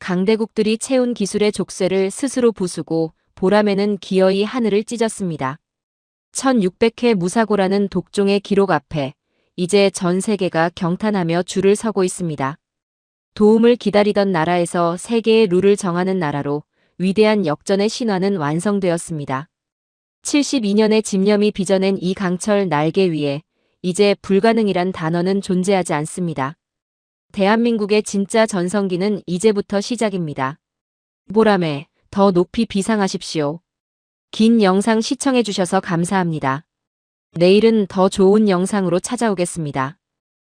강대국들이 채운 기술의 족쇄를 스스로 부수고 보람에는 기어이 하늘을 찢었습니다. 1600회 무사고라는 독종의 기록 앞에 이제 전 세계가 경탄하며 줄을 서고 있습니다. 도움을 기다리던 나라에서 세계의 룰을 정하는 나라로 위대한 역전의 신화는 완성되었습니다. 72년의 집념이 빚어낸 이 강철 날개 위에 이제 불가능이란 단어는 존재하지 않습니다. 대한민국의 진짜 전성기는 이제부터 시작입니다. 보람에 더 높이 비상하십시오. 긴 영상 시청해주셔서 감사합니다. 내일은 더 좋은 영상으로 찾아오겠습니다.